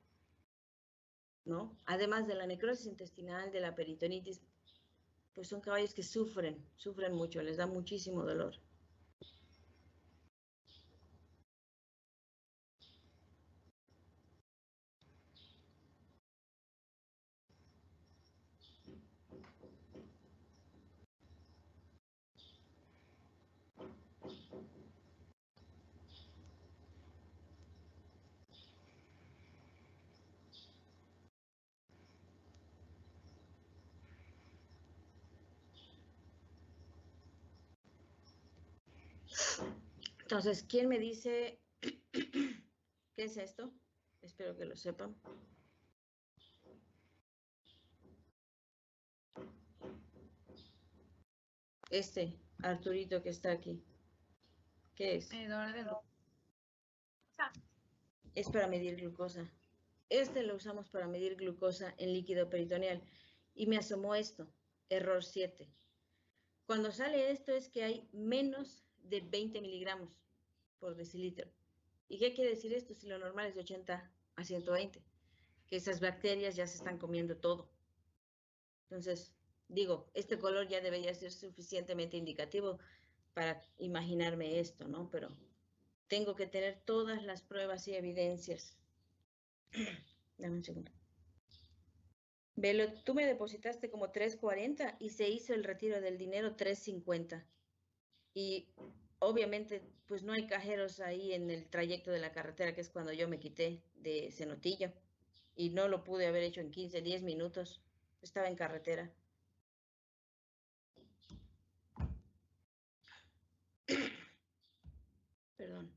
Speaker 1: ¿no? Además de la necrosis intestinal, de la peritonitis, pues son caballos que sufren mucho, les da muchísimo dolor. Entonces, ¿quién me dice qué es esto? Espero que lo sepan. Este Arturito que está aquí, ¿qué es?
Speaker 7: Medidor de glucosa.
Speaker 1: Es para medir glucosa. Este lo usamos para medir glucosa en líquido peritoneal. Y me asomó esto, error 7. Cuando sale esto es que hay menos de 20 miligramos por decilitro. ¿Y qué quiere decir esto? Si lo normal es de 80 a 120, que esas bacterias ya se están comiendo todo. Entonces, digo, este color ya debería ser suficientemente indicativo para imaginarme esto, ¿no? Pero tengo que tener todas las pruebas y evidencias. Dame un segundo. Velo, tú me depositaste como 3.40 y se hizo el retiro del dinero 3.50. Y obviamente, pues no hay cajeros ahí en el trayecto de la carretera, que es cuando yo me quité de Cenotillo. Y no lo pude haber hecho en 15, 10 minutos. Estaba en carretera. Perdón.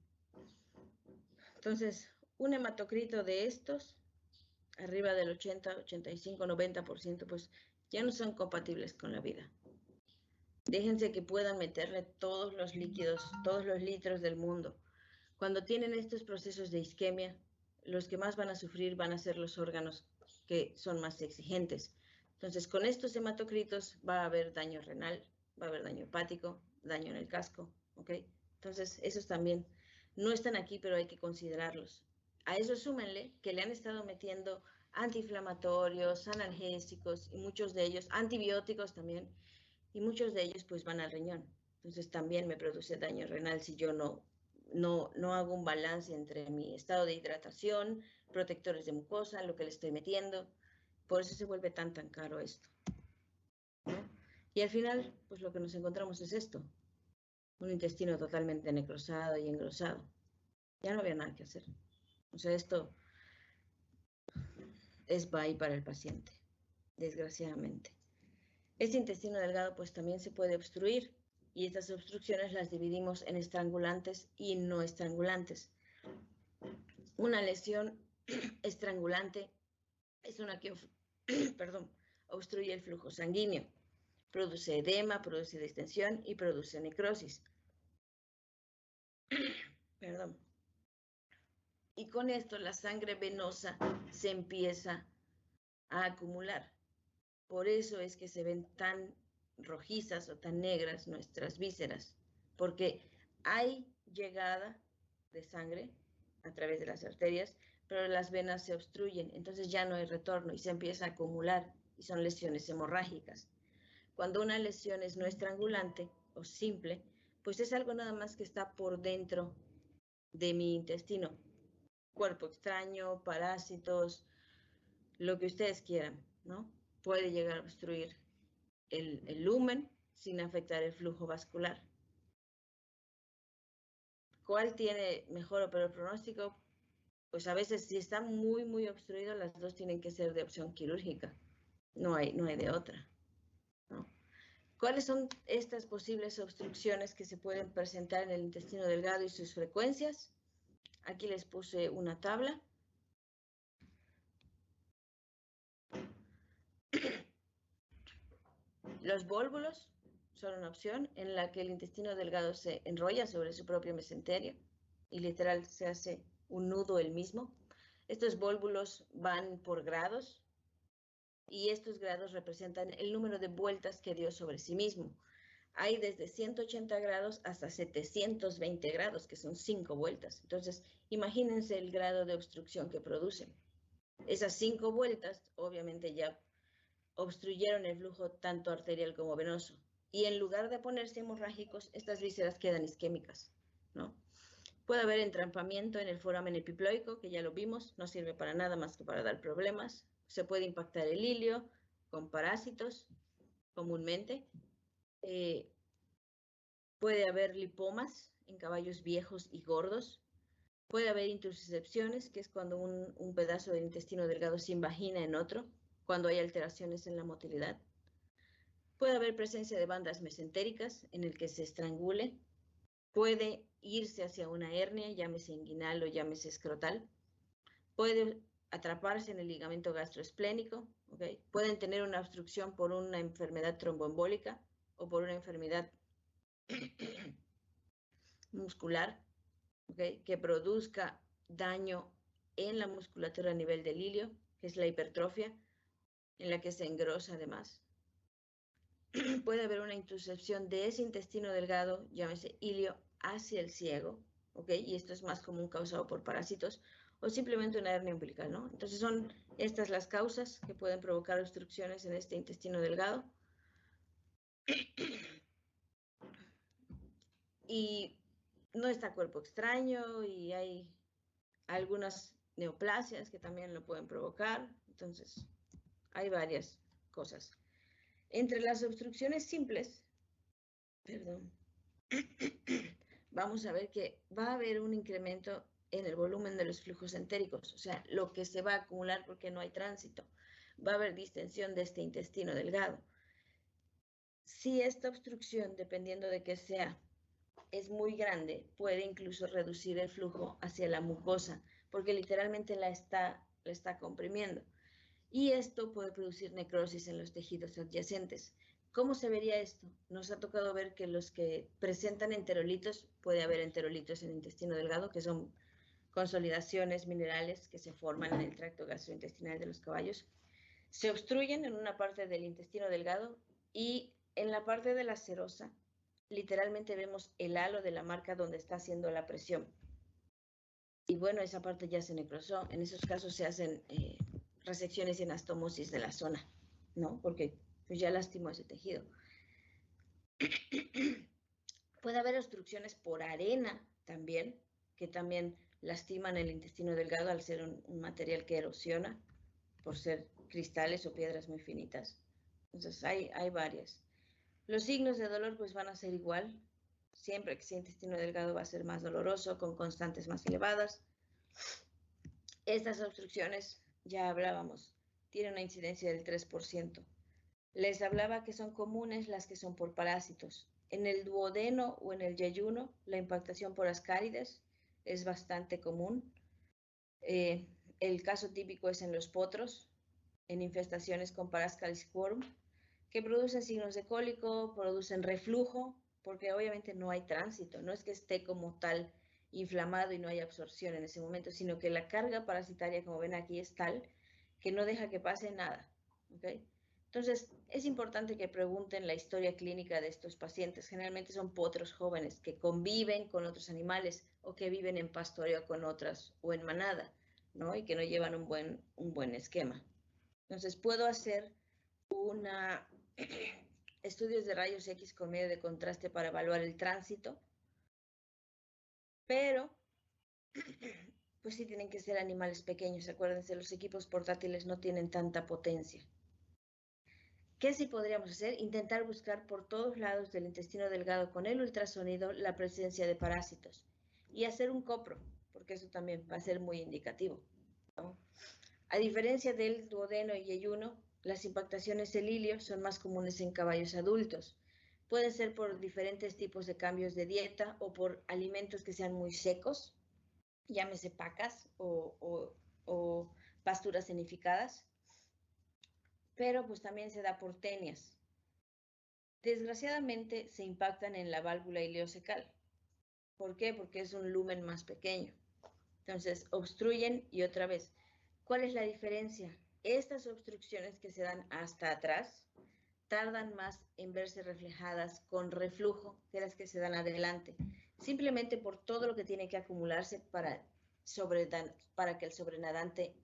Speaker 1: Entonces, un hematocrito de estos, arriba del 80, 85, 90%, pues ya no son compatibles con la vida. Déjense que puedan meterle todos los líquidos, todos los litros del mundo. Cuando tienen estos procesos de isquemia, los que más van a sufrir van a ser los órganos que son más exigentes. Entonces, con estos hematocritos va a haber daño renal, va a haber daño hepático, daño en el casco, ¿ok? Entonces, esos también no están aquí, pero hay que considerarlos. A eso súmenle que le han estado metiendo antiinflamatorios, analgésicos y muchos de ellos, antibióticos también, y muchos de ellos pues van al riñón. Entonces también me produce daño renal si yo no hago un balance entre mi estado de hidratación, protectores de mucosa, lo que le estoy metiendo. Por eso se vuelve tan caro esto, ¿no? Y al final, pues lo que nos encontramos es esto, un intestino totalmente necrosado y engrosado. Ya no había nada que hacer. O sea, esto es bye para el paciente, desgraciadamente. Este intestino delgado pues también se puede obstruir y estas obstrucciones las dividimos en estrangulantes y no estrangulantes. Una lesión estrangulante es una que obstruye el flujo sanguíneo, produce edema, produce distensión y produce necrosis. Perdón. Y con esto la sangre venosa se empieza a acumular. Por eso es que se ven tan rojizas o tan negras nuestras vísceras, porque hay llegada de sangre a través de las arterias, pero las venas se obstruyen, entonces ya no hay retorno y se empieza a acumular y son lesiones hemorrágicas. Cuando una lesión es no estrangulante o simple, pues es algo nada más que está por dentro de mi intestino, cuerpo extraño, parásitos, lo que ustedes quieran, ¿no? Puede llegar a obstruir el lumen sin afectar el flujo vascular. ¿Cuál tiene mejor o peor pronóstico? Pues a veces si está muy, muy obstruido, las dos tienen que ser de opción quirúrgica. No hay de otra, ¿no? ¿Cuáles son estas posibles obstrucciones que se pueden presentar en el intestino delgado y sus frecuencias? Aquí les puse una tabla. Los vólvulos son una opción en la que el intestino delgado se enrolla sobre su propio mesenterio y literal se hace un nudo el mismo. Estos vólvulos van por grados y estos grados representan el número de vueltas que dio sobre sí mismo. Hay desde 180 grados hasta 720 grados, que son 5 vueltas. Entonces, imagínense el grado de obstrucción que producen. Esas 5 vueltas, obviamente, ya obstruyeron el flujo tanto arterial como venoso. Y en lugar de ponerse hemorrágicos, estas vísceras quedan isquémicas, ¿no? Puede haber entrampamiento en el foramen epiploico, que ya lo vimos, no sirve para nada más que para dar problemas. Se puede impactar el ilio con parásitos, comúnmente. Puede haber lipomas en caballos viejos y gordos. Puede haber intussuscepciones, que es cuando un pedazo del intestino delgado se invagina en otro, cuando hay alteraciones en la motilidad. Puede haber presencia de bandas mesentéricas en el que se estrangule. Puede irse hacia una hernia, llámese inguinal o llámese escrotal. Puede atraparse en el ligamento gastroesplénico. ¿Okay? Pueden tener una obstrucción por una enfermedad tromboembólica o por una enfermedad muscular, ¿okay? Que produzca daño en la musculatura a nivel del ilio, que es la hipertrofia, en la que se engrosa además. Puede haber una intussuscepción de ese intestino delgado, llámese ilio, hacia el ciego, ¿ok? Y esto es más común causado por parásitos o simplemente una hernia umbilical, ¿no? Entonces son estas las causas que pueden provocar obstrucciones en este intestino delgado. Y no está cuerpo extraño y hay algunas neoplasias que también lo pueden provocar. Entonces, hay varias cosas. Entre las obstrucciones simples, perdón, vamos a ver que va a haber un incremento en el volumen de los flujos entéricos, o sea, lo que se va a acumular porque no hay tránsito. Va a haber distensión de este intestino delgado. Si esta obstrucción, dependiendo de qué sea, es muy grande, puede incluso reducir el flujo hacia la mucosa, porque literalmente la está comprimiendo. Y esto puede producir necrosis en los tejidos adyacentes. ¿Cómo se vería esto? Nos ha tocado ver que los que presentan enterolitos, puede haber enterolitos en el intestino delgado, que son consolidaciones minerales que se forman en el tracto gastrointestinal de los caballos, se obstruyen en una parte del intestino delgado y en la parte de la serosa, literalmente vemos el halo de la marca donde está haciendo la presión. Y bueno, esa parte ya se necrosó. En esos casos se hacen resecciones y anastomosis de la zona, ¿no? Porque pues ya lastimó ese tejido. Puede haber obstrucciones por arena también, que también lastiman el intestino delgado al ser un material que erosiona por ser cristales o piedras muy finitas. Entonces hay varias. Los signos de dolor pues van a ser igual. Siempre que sea intestino delgado va a ser más doloroso, con constantes más elevadas. Estas obstrucciones, ya hablábamos, tienen una incidencia del 3%. Les hablaba que son comunes las que son por parásitos. En el duodeno o en el yeyuno, la impactación por ascárides es bastante común. El caso típico es en los potros, en infestaciones con Parascaris quorum, que producen signos de cólico, producen reflujo, porque obviamente no hay tránsito, no es que esté como tal inflamado y no hay absorción en ese momento, sino que la carga parasitaria, como ven aquí, es tal que no deja que pase nada, ¿ok? Entonces, es importante que pregunten la historia clínica de estos pacientes. Generalmente son potros jóvenes que conviven con otros animales o que viven en pastoreo con otras o en manada, ¿no? Y que no llevan un buen esquema. Entonces, puedo hacer estudios de rayos X con medio de contraste para evaluar el tránsito, pero pues sí tienen que ser animales pequeños. Acuérdense, los equipos portátiles no tienen tanta potencia. ¿Qué sí podríamos hacer? Intentar buscar por todos lados del intestino delgado con el ultrasonido la presencia de parásitos y hacer un copro, porque eso también va a ser muy indicativo, ¿no? A diferencia del duodeno y yeyuno, las impactaciones del ilio son más comunes en caballos adultos. Pueden ser por diferentes tipos de cambios de dieta o por alimentos que sean muy secos, llámese pacas o pasturas cenificadas, pero pues también se da por tenias. Desgraciadamente se impactan en la válvula ileocecal. ¿Por qué? Porque es un lumen más pequeño. Entonces, obstruyen y otra vez. ¿Cuál es la diferencia? Estas obstrucciones que se dan hasta atrás tardan más en verse reflejadas con reflujo que las que se dan adelante, simplemente por todo lo que tiene que acumularse para que el sobrenadante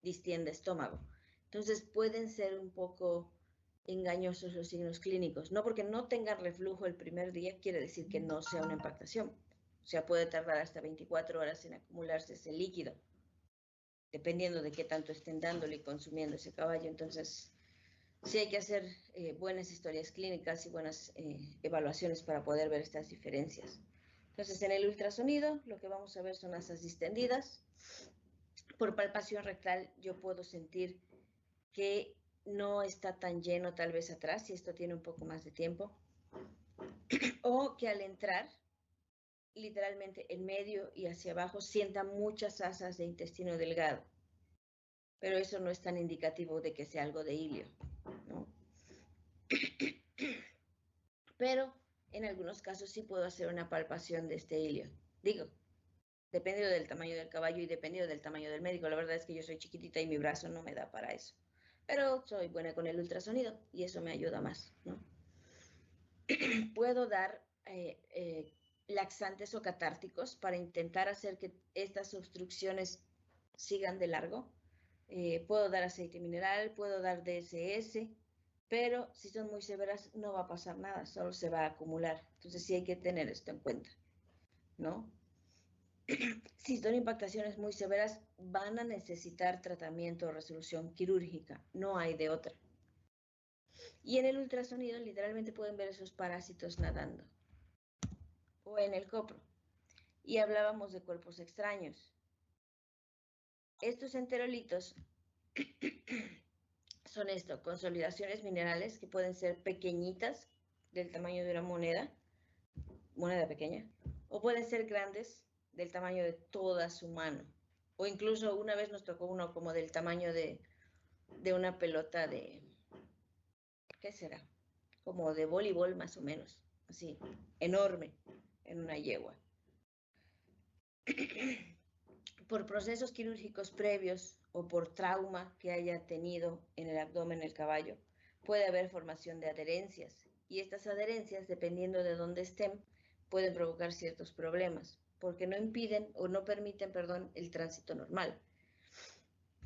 Speaker 1: distienda estómago. Entonces, pueden ser un poco engañosos los signos clínicos. No porque no tengan reflujo el primer día quiere decir que no sea una impactación. O sea, puede tardar hasta 24 horas en acumularse ese líquido, dependiendo de qué tanto estén dándole y consumiendo ese caballo. Entonces, sí hay que hacer buenas historias clínicas y buenas evaluaciones para poder ver estas diferencias. Entonces, en el ultrasonido, lo que vamos a ver son asas distendidas. Por palpación rectal, yo puedo sentir que no está tan lleno tal vez atrás, si esto tiene un poco más de tiempo, o que al entrar, literalmente en medio y hacia abajo, sienta muchas asas de intestino delgado. Pero eso no es tan indicativo de que sea algo de ilio, ¿no? Pero en algunos casos sí puedo hacer una palpación de este ilio. Digo, dependiendo del tamaño del caballo y dependiendo del tamaño del médico. La verdad es que yo soy chiquitita y mi brazo no me da para eso. Pero soy buena con el ultrasonido y eso me ayuda más, ¿no? Puedo dar laxantes o catárticos para intentar hacer que estas obstrucciones sigan de largo. Puedo dar aceite mineral, puedo dar DSS, pero si son muy severas no va a pasar nada, solo se va a acumular. Entonces sí hay que tener esto en cuenta, ¿no? Si son impactaciones muy severas, van a necesitar tratamiento o resolución quirúrgica, no hay de otra. Y en el ultrasonido literalmente pueden ver esos parásitos nadando, o en el copro. Y hablábamos de cuerpos extraños. Estos enterolitos son consolidaciones minerales que pueden ser pequeñitas, del tamaño de una moneda pequeña, o pueden ser grandes, del tamaño de toda su mano. O incluso una vez nos tocó uno como del tamaño de una pelota de, ¿qué será? Como de voleibol más o menos, así, enorme, en una yegua. Por procesos quirúrgicos previos o por trauma que haya tenido en el abdomen el caballo, puede haber formación de adherencias. Y estas adherencias, dependiendo de dónde estén, pueden provocar ciertos problemas, porque no impiden o no permiten, perdón, el tránsito normal.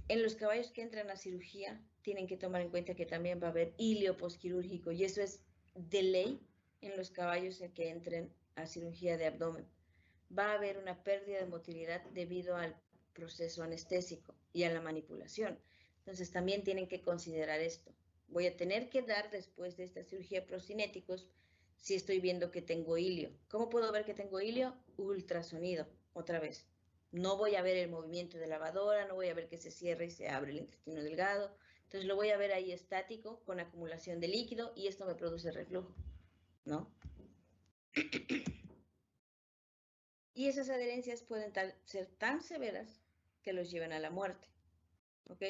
Speaker 1: En los caballos que entran a cirugía, tienen que tomar en cuenta que también va a haber ilio posquirúrgico, y eso es de ley en los caballos en que entren a cirugía de abdomen. Va a haber una pérdida de motilidad debido al proceso anestésico y a la manipulación. Entonces también tienen que considerar esto. Voy a tener que dar después de esta cirugía procinéticos si estoy viendo que tengo ilio. ¿Cómo puedo ver que tengo ilio? Ultrasonido, otra vez. No voy a ver el movimiento de lavadora, no voy a ver que se cierra y se abre el intestino delgado. Entonces lo voy a ver ahí estático, con acumulación de líquido, y esto me produce reflujo, ¿no? Y esas adherencias pueden ser tan severas que los lleven a la muerte, ¿ok?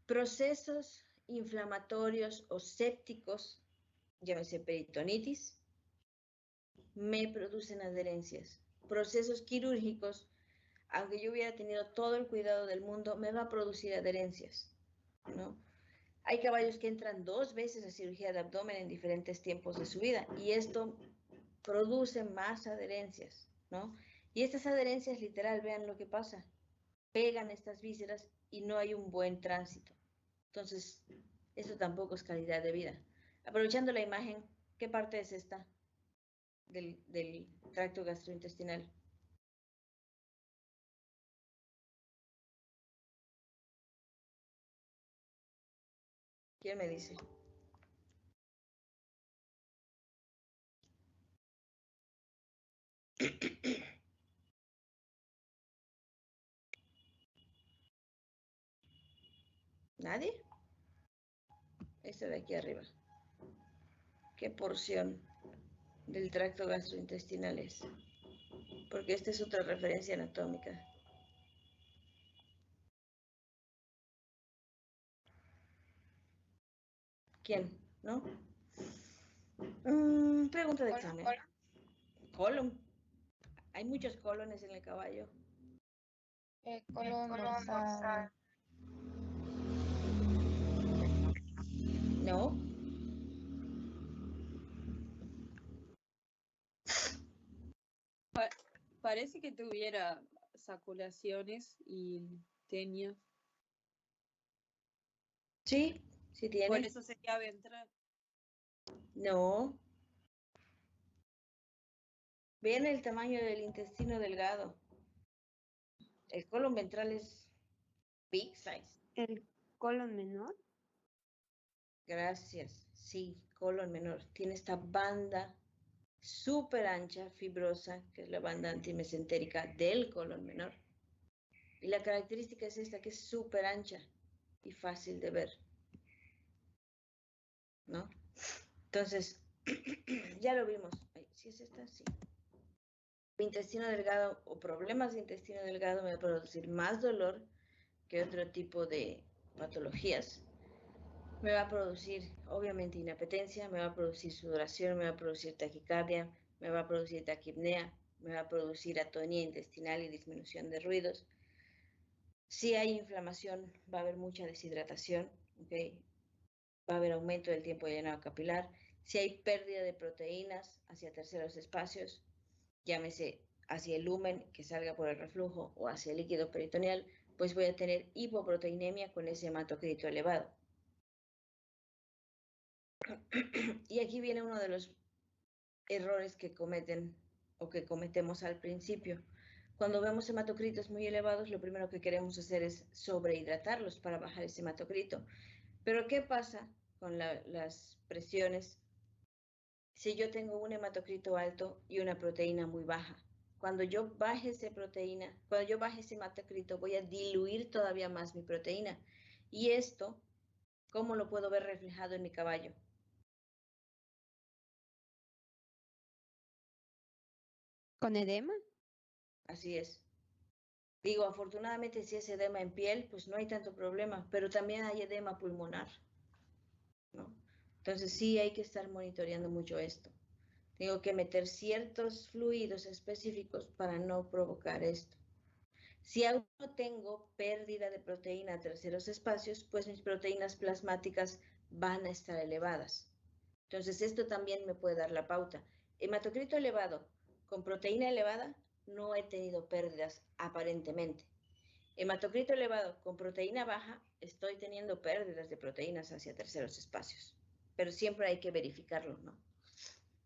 Speaker 1: Procesos inflamatorios o sépticos, llámese peritonitis, me producen adherencias. Procesos quirúrgicos, aunque yo hubiera tenido todo el cuidado del mundo, me va a producir adherencias, ¿no? Hay caballos que entran 2 veces a cirugía de abdomen en diferentes tiempos de su vida y esto produce más adherencias, ¿no? Y estas adherencias, literal, vean lo que pasa, pegan estas vísceras y no hay un buen tránsito. Entonces, eso tampoco es calidad de vida. Aprovechando la imagen, ¿qué parte es esta del tracto gastrointestinal? ¿Quién me dice? ¿Nadie? Esta de aquí arriba. ¿Qué porción del tracto gastrointestinal es? Porque esta es otra referencia anatómica. ¿Quién? ¿No? Pregunta de
Speaker 7: Colon,
Speaker 1: examen.
Speaker 7: colon.
Speaker 1: Colon. Hay muchos colones en el caballo.
Speaker 7: Colon dorsal.
Speaker 1: No.
Speaker 4: Parece que tuviera saculaciones y tenias.
Speaker 1: Sí, sí tiene.
Speaker 4: Por eso sería ventral.
Speaker 1: No. Vean el tamaño del intestino delgado. El colon ventral es big size.
Speaker 2: El colon menor.
Speaker 1: Gracias. Sí, colon menor. Tiene esta banda súper ancha, fibrosa, que es la banda antimesentérica del colon menor. Y la característica es esta, que es súper ancha y fácil de ver, ¿no? Entonces, ya lo vimos. Ay, ¿sí es esta? Sí. Intestino delgado o problemas de intestino delgado me va a producir más dolor que otro tipo de patologías. Me va a producir, obviamente, inapetencia, me va a producir sudoración, me va a producir taquicardia, me va a producir taquipnea, me va a producir atonía intestinal y disminución de ruidos. Si hay inflamación, va a haber mucha deshidratación, ¿okay? Va a haber aumento del tiempo de llenado capilar. Si hay pérdida de proteínas hacia terceros espacios, llámese hacia el lumen que salga por el reflujo o hacia el líquido peritoneal, pues voy a tener hipoproteinemia con ese hematocrito elevado. Y aquí viene uno de los errores que cometen o que cometemos al principio. Cuando vemos hematocritos muy elevados, lo primero que queremos hacer es sobrehidratarlos para bajar ese hematocrito. Pero ¿qué pasa con las presiones si yo tengo un hematocrito alto y una proteína muy baja? Cuando yo baje esa proteína, cuando yo baje ese hematocrito, voy a diluir todavía más mi proteína. Y esto, ¿cómo lo puedo ver reflejado en mi caballo?
Speaker 2: ¿Con edema?
Speaker 1: Así es. Digo, afortunadamente si es edema en piel, pues no hay tanto problema, pero también hay edema pulmonar, ¿no? Entonces sí hay que estar monitoreando mucho esto. Tengo que meter ciertos fluidos específicos para no provocar esto. Si aún no tengo pérdida de proteína a terceros espacios, pues mis proteínas plasmáticas van a estar elevadas. Entonces esto también me puede dar la pauta. Hematocrito elevado con proteína elevada, no he tenido pérdidas aparentemente. Hematocrito elevado con proteína baja, estoy teniendo pérdidas de proteínas hacia terceros espacios. Pero siempre hay que verificarlo, ¿no?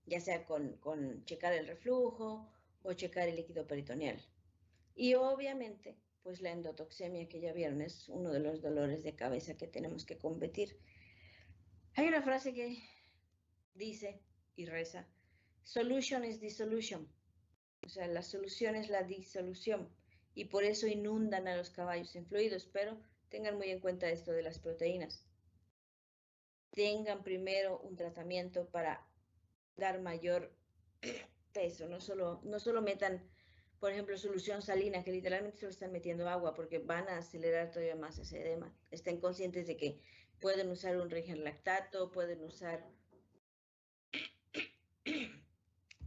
Speaker 1: Ya sea con checar el reflujo o checar el líquido peritoneal. Y obviamente, pues la endotoxemia que ya vieron es uno de los dolores de cabeza que tenemos que combatir. Hay una frase que dice y reza, solution is dissolution. O sea, la solución es la disolución. Y por eso inundan a los caballos en fluidos, pero tengan muy en cuenta esto de las proteínas. Tengan primero un tratamiento para dar mayor peso, no solo metan, por ejemplo, solución salina, que literalmente solo están metiendo agua porque van a acelerar todavía más ese edema. Estén conscientes de que pueden usar un rigenlactato, pueden usar,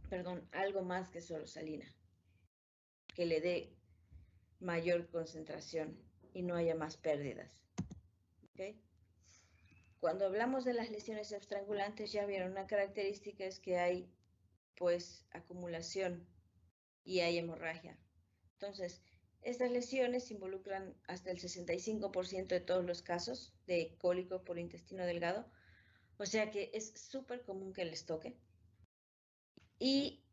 Speaker 1: perdón, algo más que solo salina, que le dé mayor concentración y no haya más pérdidas. ¿Okay? Cuando hablamos de las lesiones estrangulantes, ya vieron, una característica es que hay pues acumulación y hay hemorragia. Entonces, estas lesiones involucran hasta el 65% de todos los casos de cólico por intestino delgado, o sea que es súper común que les toque. Y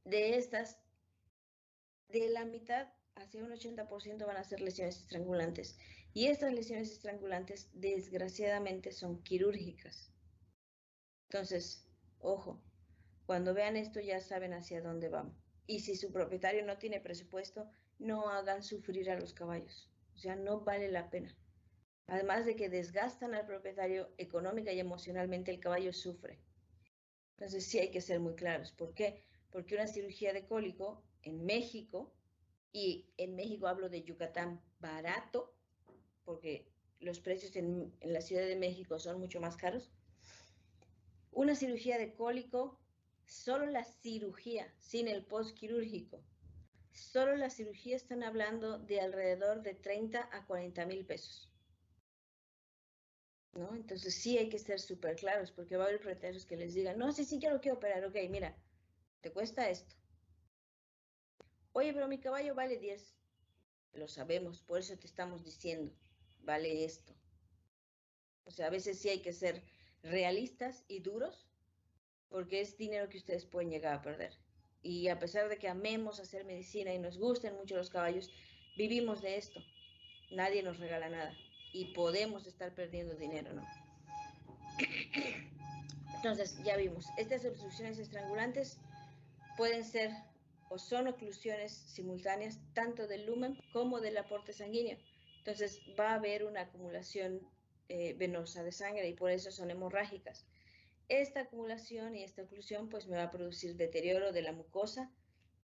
Speaker 1: de estas, de la mitad hacia un 80% van a ser lesiones estrangulantes. Y estas lesiones estrangulantes, desgraciadamente, son quirúrgicas. Entonces, ojo, cuando vean esto ya saben hacia dónde vamos. Y si su propietario no tiene presupuesto, no hagan sufrir a los caballos. O sea, no vale la pena. Además de que desgastan al propietario económica y emocionalmente, el caballo sufre. Entonces sí hay que ser muy claros. ¿Por qué? Porque una cirugía de cólico en México, y en México hablo de Yucatán barato, porque los precios en la Ciudad de México son mucho más caros, Una cirugía de cólico, solo la cirugía, sin el postquirúrgico, solo la cirugía están hablando de alrededor de 30 a 40 mil pesos. ¿No? Entonces sí hay que ser súper claros, porque va a haber propietarios que les digan, no, sí, yo lo quiero operar, ok, mira, te cuesta esto. Oye, pero mi caballo vale 10. Lo sabemos, por eso te estamos diciendo, vale esto. O sea, a veces sí hay que ser realistas y duros, porque es dinero que ustedes pueden llegar a perder. Y a pesar de que amemos hacer medicina y nos gusten mucho los caballos, vivimos de esto. Nadie nos regala nada. Y podemos estar perdiendo dinero, ¿no? Entonces, ya vimos, estas obstrucciones estrangulantes pueden ser o son oclusiones simultáneas tanto del lumen como del aporte sanguíneo. Entonces, va a haber una acumulación venosa de sangre y por eso son hemorrágicas. Esta acumulación y esta oclusión pues me va a producir deterioro de la mucosa.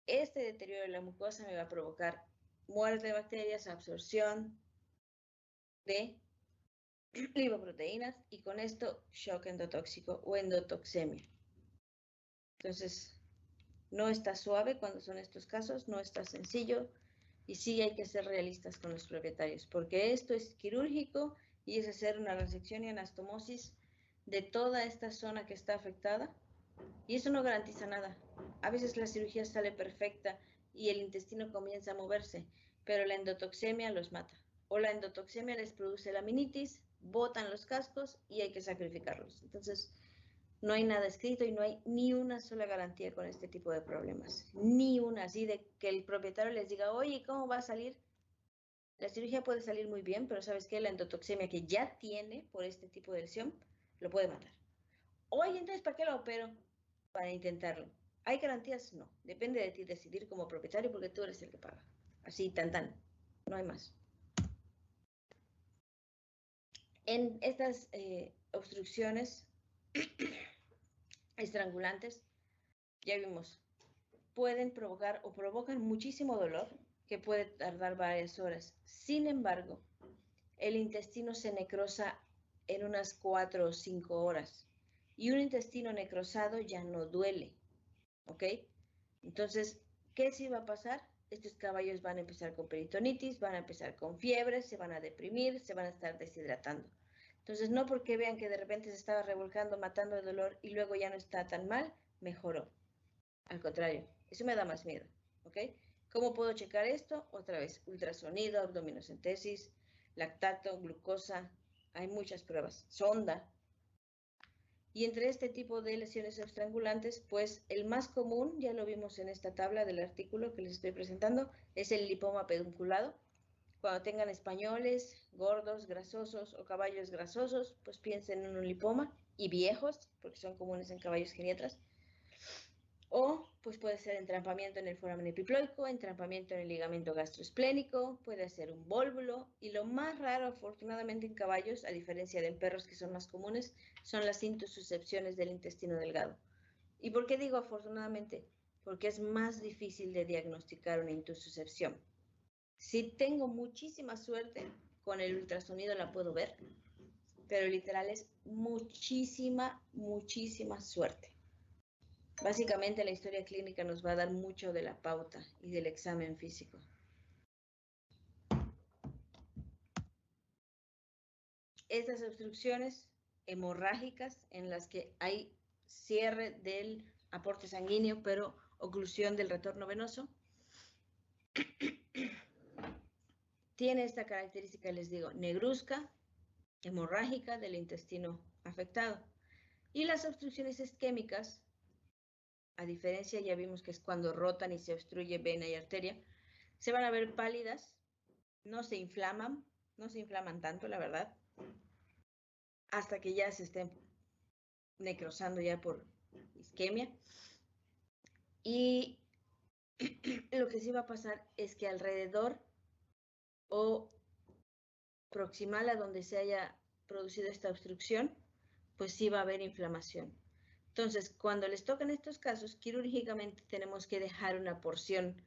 Speaker 1: Este deterioro de la mucosa me va a provocar muerte de bacterias, absorción de lipoproteínas y con esto shock endotóxico o endotoxemia. Entonces, no está suave cuando son estos casos, no está sencillo y sí hay que ser realistas con los propietarios porque esto es quirúrgico y es hacer una resección y anastomosis de toda esta zona que está afectada y eso no garantiza nada. A veces la cirugía sale perfecta y el intestino comienza a moverse, pero la endotoxemia los mata. O la endotoxemia les produce laminitis, botan los cascos y hay que sacrificarlos. Entonces, no hay nada escrito y no hay ni una sola garantía con este tipo de problemas. Ni una, así de que el propietario les diga, oye, ¿cómo va a salir? La cirugía puede salir muy bien, pero ¿sabes qué? La endotoxemia que ya tiene por este tipo de lesión lo puede matar. Oye, entonces, ¿para qué lo opero? Para intentarlo. ¿Hay garantías? No. Depende de ti decidir como propietario porque tú eres el que paga. Así, tan. No hay más. En estas obstrucciones estrangulantes, ya vimos, pueden provocar o provocan muchísimo dolor que puede tardar varias horas. Sin embargo, el intestino se necrosa en unas 4 o 5 horas y un intestino necrosado ya no duele, ¿ok? Entonces, ¿qué sí va a pasar? Estos caballos van a empezar con peritonitis, van a empezar con fiebre, se van a deprimir, se van a estar deshidratando. Entonces, no porque vean que de repente se estaba revolcando, matando el dolor y luego ya no está tan mal, mejoró. Al contrario, eso me da más miedo, ¿ok? ¿Cómo puedo checar esto? Otra vez, ultrasonido, abdominocentesis, lactato, glucosa, hay muchas pruebas, sonda. Y entre este tipo de lesiones estrangulantes, pues el más común, ya lo vimos en esta tabla del artículo que les estoy presentando, es el lipoma pedunculado. Cuando tengan españoles, gordos, grasosos o caballos grasosos, pues piensen en un lipoma y viejos, porque son comunes en caballos geniatras. O pues puede ser entrampamiento en el foramen epiploico, entrampamiento en el ligamento gastroesplénico, puede ser un vólvulo y lo más raro afortunadamente en caballos, a diferencia de en perros que son más comunes, son las intususcepciones del intestino delgado. ¿Y por qué digo afortunadamente? Porque es más difícil de diagnosticar una intususcepción. Si tengo muchísima suerte, con el ultrasonido la puedo ver, pero literal es muchísima suerte. Básicamente la historia clínica nos va a dar mucho de la pauta y del examen físico. Estas obstrucciones hemorrágicas en las que hay cierre del aporte sanguíneo, pero oclusión del retorno venoso, tiene esta característica, les digo, negruzca, hemorrágica del intestino afectado. Y las obstrucciones isquémicas, a diferencia, ya vimos que es cuando rotan y se obstruye vena y arteria, se van a ver pálidas, no se inflaman tanto, la verdad, hasta que ya se estén necrosando ya por isquemia. Y lo que sí va a pasar es que alrededor o proximal a donde se haya producido esta obstrucción, pues sí va a haber inflamación. Entonces, cuando les tocan estos casos, quirúrgicamente tenemos que dejar una porción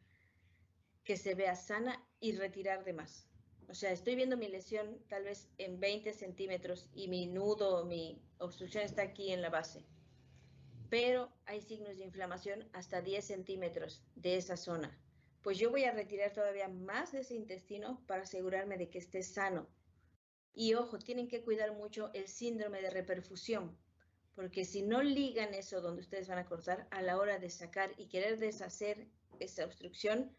Speaker 1: que se vea sana y retirar de más. O sea, estoy viendo mi lesión tal vez en 20 centímetros y mi nudo, mi obstrucción está aquí en la base. pero hay signos de inflamación hasta 10 centímetros de esa zona. Pues yo voy a retirar todavía más de ese intestino para asegurarme de que esté sano. Y ojo, tienen que cuidar mucho el síndrome de reperfusión, porque si no ligan eso donde ustedes van a cortar, a la hora de sacar y querer deshacer esa obstrucción,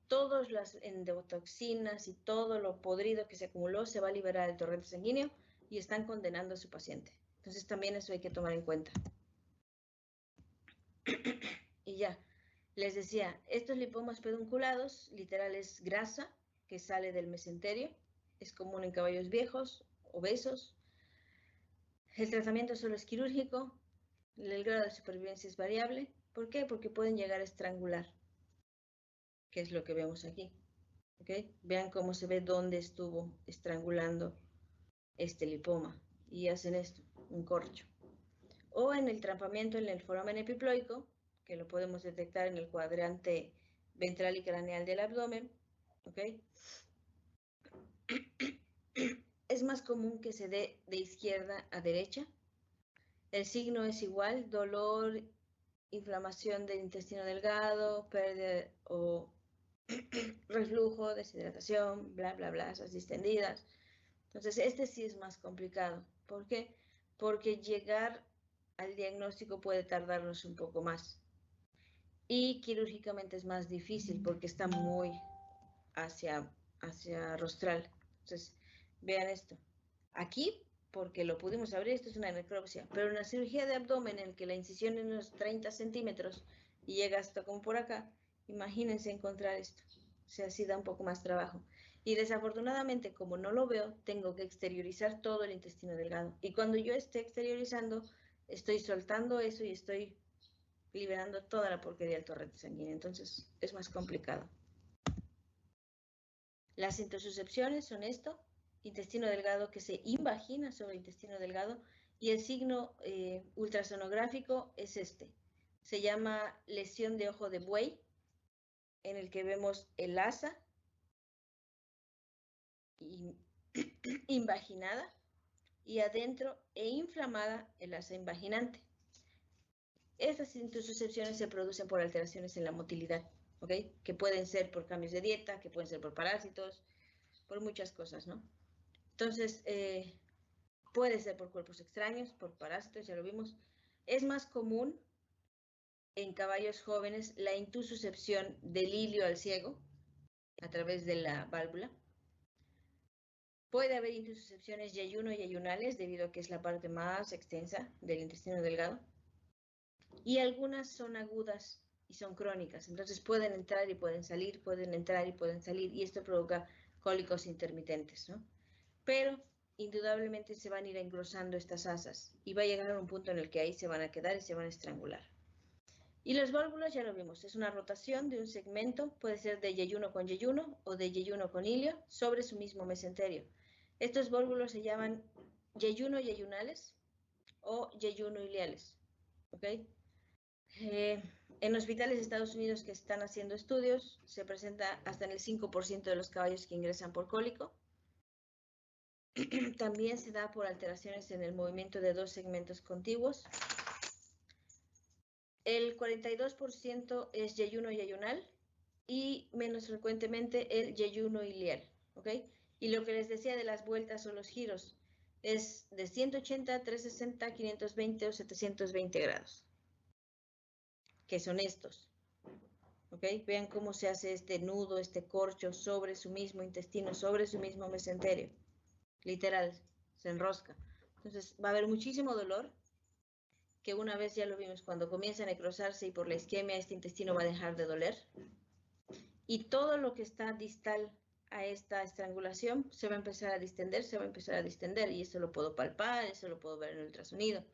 Speaker 1: todas las endotoxinas y todo lo podrido que se acumuló se va a liberar al torrente sanguíneo y están condenando a su paciente. Entonces también eso hay que tomar en cuenta. Y ya, les decía, estos lipomas pedunculados, literal es grasa que sale del mesenterio, es común en caballos viejos, obesos. El tratamiento solo es quirúrgico, el grado de supervivencia es variable. ¿Por qué? Porque pueden llegar a estrangular, que es lo que vemos aquí. ¿Okay? Vean cómo se ve dónde estuvo estrangulando este lipoma y hacen esto, un corcho. O en el trampamiento en el foramen epiploico, que lo podemos detectar en el cuadrante ventral y craneal del abdomen, ¿ok? Es más común que se dé de izquierda a derecha. El signo es igual, dolor, inflamación del intestino delgado, pérdida o reflujo, deshidratación, bla, bla, bla, esas distendidas. Entonces, este sí es más complicado. ¿Por qué? Porque llegar al diagnóstico puede tardarnos un poco más. Y quirúrgicamente es más difícil porque está muy hacia rostral. Entonces, vean esto. Aquí, porque lo pudimos abrir, esto es una necropsia, pero en la cirugía de abdomen en que la incisión es unos 30 centímetros y llega hasta como por acá, imagínense encontrar esto. O sea, sí da un poco más trabajo. Y desafortunadamente, como no lo veo, tengo que exteriorizar todo el intestino delgado. Y cuando yo esté exteriorizando, estoy soltando eso y estoy liberando toda la porquería del torrente sanguíneo. Entonces, es más complicado. Las intususcepciones son esto, intestino delgado que se invagina sobre intestino delgado, y el signo ultrasonográfico es este. Se llama lesión de ojo de buey, en el que vemos el asa invaginada y adentro e inflamada el asa invaginante. Estas intususcepciones se producen por alteraciones en la motilidad, ¿ok? Que pueden ser por cambios de dieta, que pueden ser por parásitos, por muchas cosas, ¿no? Entonces, puede ser por cuerpos extraños, por parásitos, ya lo vimos. Es más común en caballos jóvenes la intususcepción del ilio al ciego a través de la válvula. Puede haber intususcepciones yeyuno y yeyunales debido a que es la parte más extensa del intestino delgado. Y algunas son agudas y son crónicas. Entonces pueden entrar y pueden salir, pueden entrar y pueden salir. Y esto provoca cólicos intermitentes, ¿no? Pero indudablemente se van a ir engrosando estas asas y va a llegar a un punto en el que ahí se van a quedar y se van a estrangular. Y los válvulas ya lo vimos, es una rotación de un segmento, puede ser de yeyuno con yeyuno o de yeyuno con ilio sobre su mismo mesenterio. Estos válvulos se llaman yeyuno-yeyunales o yeyuno-iliales, ¿ok? En hospitales de Estados Unidos que están haciendo estudios, se presenta hasta en el 5% de los caballos que ingresan por cólico. También se da por alteraciones en el movimiento de dos segmentos contiguos. El 42% es yeyuno-yeyunal y menos frecuentemente el yeyuno-ilial, ¿ok? Y lo que les decía de las vueltas o los giros es de 180, 360, 520 o 720 grados, que son estos, ¿ok? Vean cómo se hace este nudo, este corcho sobre su mismo intestino, sobre su mismo mesenterio. Literal, se enrosca. Entonces va a haber muchísimo dolor, que una vez ya lo vimos, cuando comienza a necrosarse y por la isquemia este intestino va a dejar de doler. Y todo lo que está distal a esta estrangulación se va a empezar a distender, se va a empezar a distender, y eso lo puedo palpar, eso lo puedo ver en el ultrasonido.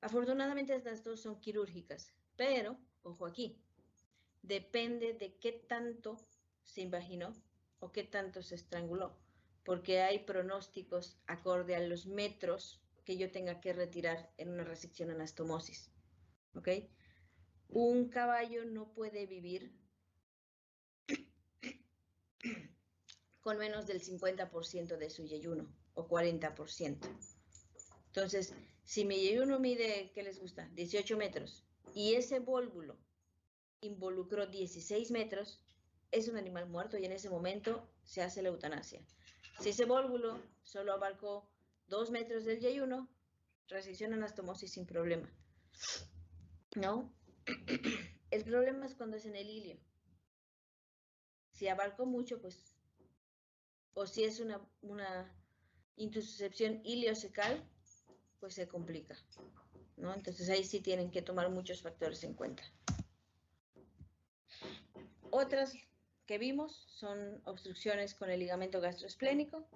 Speaker 1: Afortunadamente estas dos son quirúrgicas, pero, ojo aquí, depende de qué tanto se invaginó o qué tanto se estranguló, porque hay pronósticos acorde a los metros que yo tenga que retirar en una resección anastomosis, ¿ok? Un caballo no puede vivir con menos del 50% de su yeyuno o 40%. Entonces, si mi Y1 mide, ¿qué les gusta? 18 metros, y ese vólvulo involucró 16 metros, es un animal muerto y en ese momento se hace la eutanasia. Si ese vólvulo solo abarcó 2 metros del Y1, resección anastomosis sin problema. ¿No? El problema es cuando es en el ilio. Si abarcó mucho, pues, o si es una intussuscepción iliocecal, pues se complica, ¿no? Entonces ahí sí tienen que tomar muchos factores en cuenta. Otras que vimos son obstrucciones con el ligamento gastroesplénico.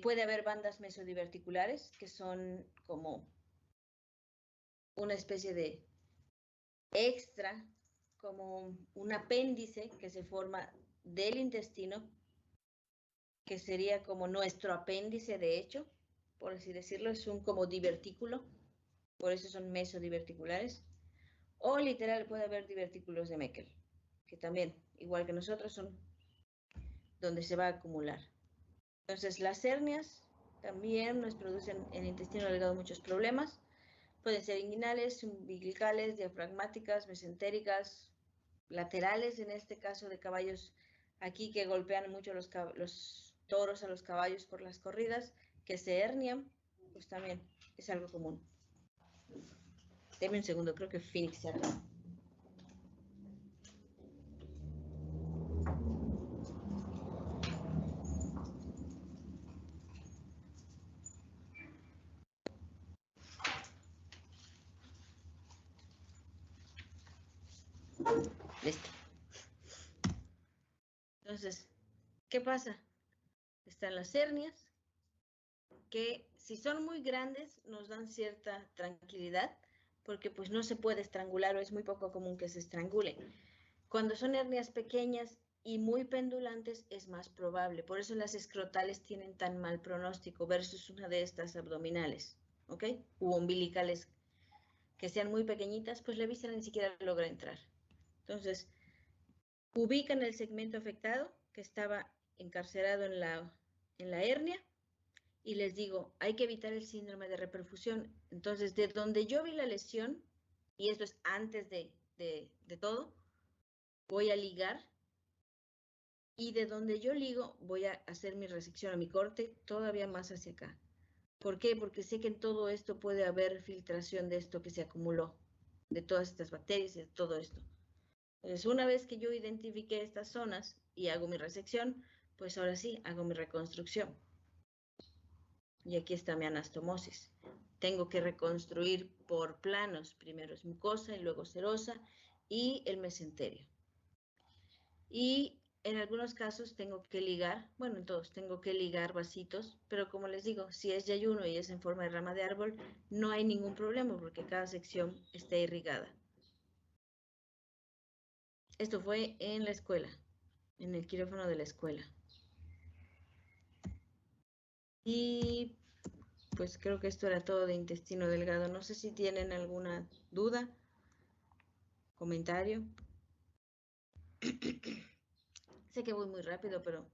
Speaker 1: Puede haber bandas mesodiverticulares, que son como una especie de extra, como un apéndice que se forma del intestino, que sería como nuestro apéndice, de hecho, por así decirlo, es un como divertículo, por eso son mesodiverticulares. O literal puede haber divertículos de Meckel, que también, igual que nosotros, son donde se va a acumular. Entonces, las hernias también nos producen en el intestino delgado muchos problemas. Pueden ser inguinales, umbilicales, diafragmáticas, mesentéricas, laterales, en este caso de caballos aquí que golpean mucho los toros a los caballos por las corridas, que se hernian, pues también es algo común. Deme un segundo, creo que Phoenix se acaba. Listo. Entonces, ¿qué pasa? Están las hernias, que si son muy grandes nos dan cierta tranquilidad, porque pues no se puede estrangular o es muy poco común que se estrangule. Cuando son hernias pequeñas y muy pendulantes es más probable, por eso las escrotales tienen tan mal pronóstico versus una de estas abdominales, ¿ok? U umbilicales que sean muy pequeñitas, pues la víscera ni siquiera logra entrar. Entonces, ubican el segmento afectado que estaba encarcerado en la hernia y les digo, hay que evitar el síndrome de reperfusión. Entonces, de donde yo vi la lesión, y esto es antes de todo, voy a ligar, y de donde yo ligo voy a hacer mi resección o mi corte todavía más hacia acá. ¿Por qué? Porque sé que en todo esto puede haber filtración de esto que se acumuló, de todas estas bacterias y de todo esto. Entonces, una vez que yo identifique estas zonas y hago mi resección, pues ahora sí, hago mi reconstrucción. Y aquí está mi anastomosis. Tengo que reconstruir por planos. Primero es mucosa y luego serosa y el mesenterio. Y en algunos casos tengo que ligar, bueno, en todos tengo que ligar vasitos, pero como les digo, si es yayuno y es en forma de rama de árbol, no hay ningún problema porque cada sección está irrigada. Esto fue en la escuela, en el quirófano de la escuela. Y pues creo que esto era todo de intestino delgado. No sé si tienen alguna duda, comentario. Sé que voy muy rápido, pero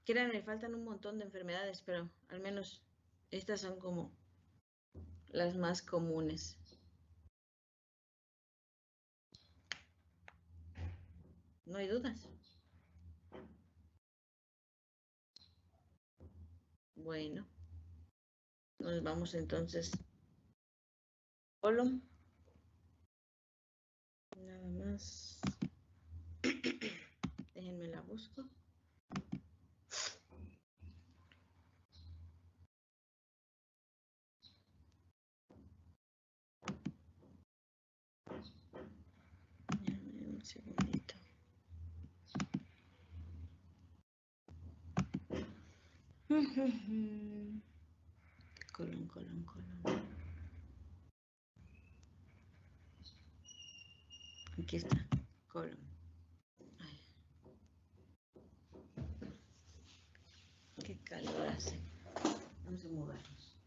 Speaker 1: créanme, faltan un montón de enfermedades, pero al menos estas son como las más comunes. No hay dudas. Bueno, nos vamos entonces. Colon. Nada más. Déjenme la busco. Un segundito. Colon. Aquí está, colon. Ay. Qué calor hace. Vamos a movernos.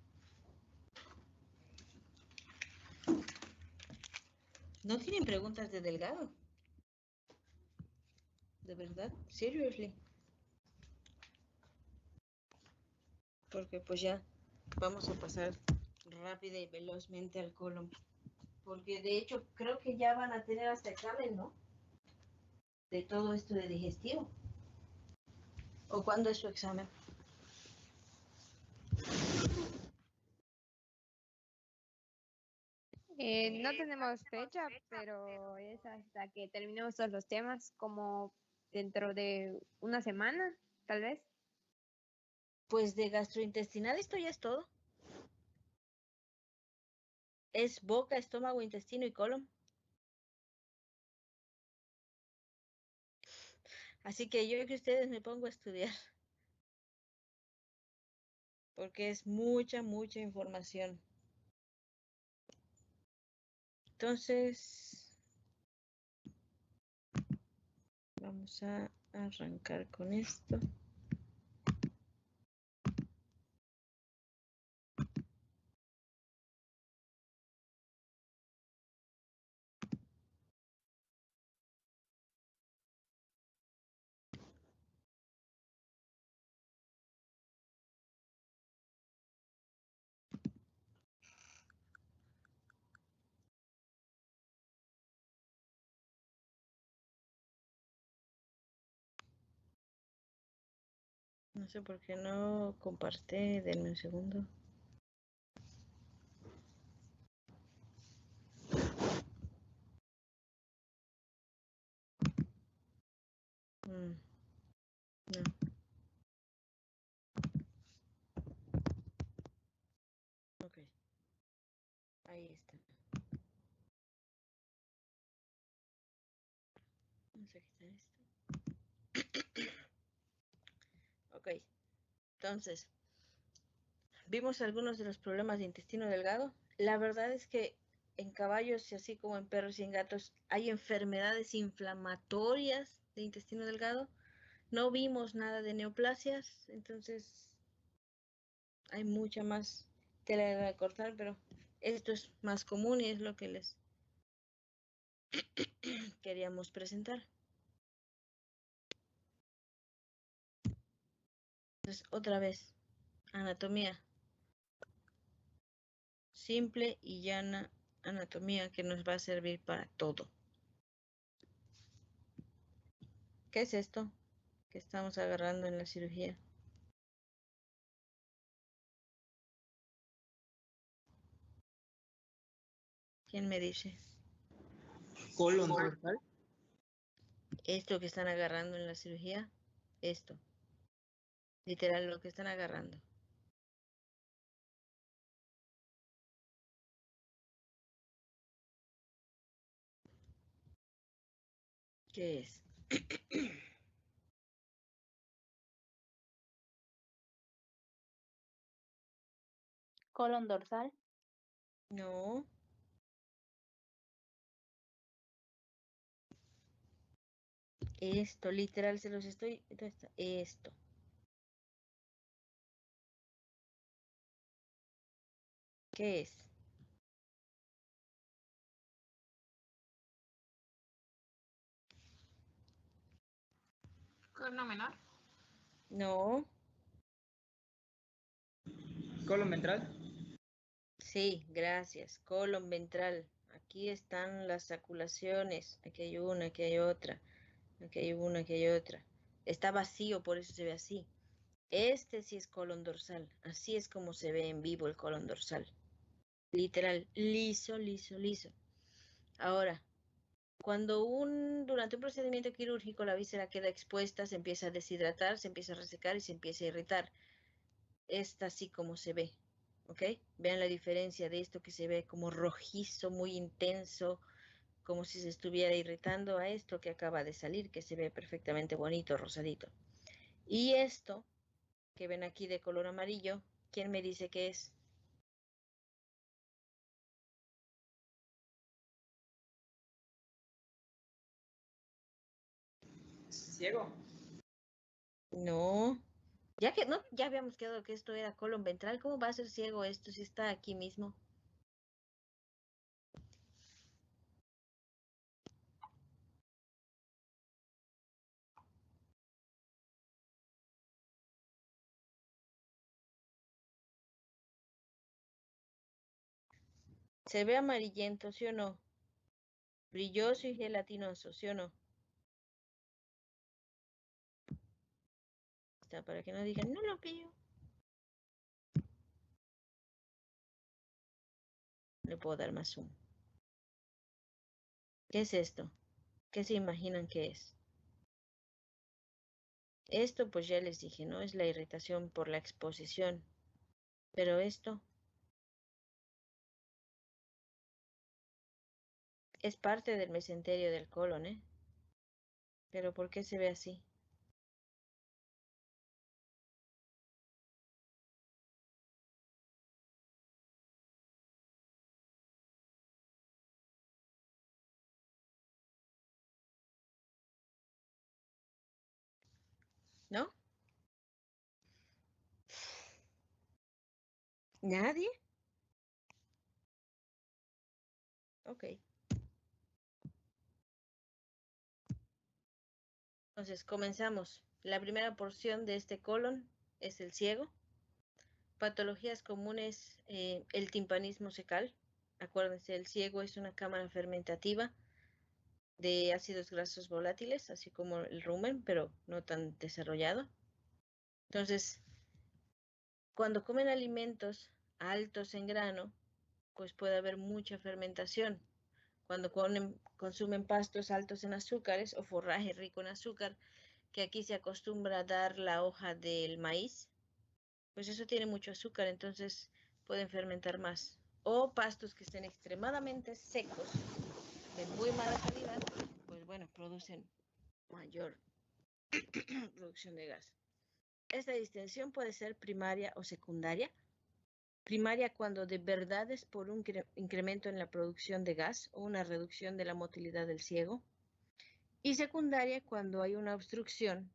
Speaker 1: ¿No tienen preguntas de Delgado? ¿De verdad? Seriously. Porque pues ya vamos a pasar rápida y velozmente al colon, porque de hecho creo que ya van a tener hasta examen, ¿no? De todo esto de digestivo. ¿O cuándo es su examen?
Speaker 2: No tenemos fecha, pero es hasta que terminemos todos los temas, como dentro de una semana, tal vez.
Speaker 1: Pues de gastrointestinal esto ya es todo. Es boca, estómago, intestino y colon. Así que yo que ustedes me pongo a estudiar. Porque es mucha, mucha información. Entonces, vamos a arrancar con esto. No sé por qué no comparte, denme un segundo. No. Ok. Ahí está. Vamos a quitar esto. Ok. Entonces, vimos algunos de los problemas de intestino delgado. La verdad es que en caballos y así como en perros y en gatos hay enfermedades inflamatorias de intestino delgado. No vimos nada de neoplasias, entonces hay mucha más tela de cortar, pero esto es más común y es lo que les queríamos presentar. Entonces, otra vez, anatomía. Simple y llana anatomía que nos va a servir para todo. ¿Qué es esto que estamos agarrando en la cirugía? ¿Quién me dice?
Speaker 5: Colon dorsal.
Speaker 1: Esto que están agarrando en la cirugía, esto. Literal, lo que están agarrando. ¿Qué es?
Speaker 8: Colon dorsal.
Speaker 1: No. Esto, literal, se los estoy... Esto. ¿Qué es?
Speaker 7: Colon menor.
Speaker 1: No.
Speaker 5: Colon ventral.
Speaker 1: Sí, gracias. Colon ventral. Aquí están las saculaciones. Aquí hay una, aquí hay otra. Aquí hay una, aquí hay otra. Está vacío, por eso se ve así. Este sí es colon dorsal. Así es como se ve en vivo el colon dorsal. Literal, liso, liso, liso. Ahora, cuando durante un procedimiento quirúrgico la víscera queda expuesta, se empieza a deshidratar, se empieza a resecar y se empieza a irritar. Esta así como se ve, ¿ok? Vean la diferencia de esto que se ve como rojizo, muy intenso, como si se estuviera irritando, a esto que acaba de salir, que se ve perfectamente bonito, rosadito. Y esto que ven aquí de color amarillo, ¿quién me dice qué es?
Speaker 5: Ciego.
Speaker 1: No, ya que no, ya habíamos quedado que esto era colon ventral, ¿cómo va a ser ciego esto si está aquí mismo? Se ve amarillento, ¿sí o no? Brilloso y gelatinoso, ¿sí o no? Está para que no digan, no lo pillo. Le puedo dar más zoom. ¿Qué es esto? ¿Qué se imaginan que es? Esto, pues ya les dije, ¿no? Es la irritación por la exposición. Pero esto es parte del mesenterio del colon, ¿eh? Pero ¿por qué se ve así? ¿No? ¿Nadie? Ok. Entonces, comenzamos. La primera porción de este colon es el ciego. Patologías comunes, el timpanismo secal. Acuérdense, el ciego es una cámara fermentativa de ácidos grasos volátiles, así como el rumen, pero no tan desarrollado. Entonces, cuando comen alimentos altos en grano, pues puede haber mucha fermentación. Cuando consumen pastos altos en azúcares o forraje rico en azúcar, que aquí se acostumbra a dar la hoja del maíz, pues eso tiene mucho azúcar, entonces pueden fermentar más. O pastos que estén extremadamente secos, de muy mala calidad, pues bueno, producen mayor producción de gas. Esta distensión puede ser primaria o secundaria. Primaria cuando de verdad es por un incremento en la producción de gas o una reducción de la motilidad del ciego. Y secundaria cuando hay una obstrucción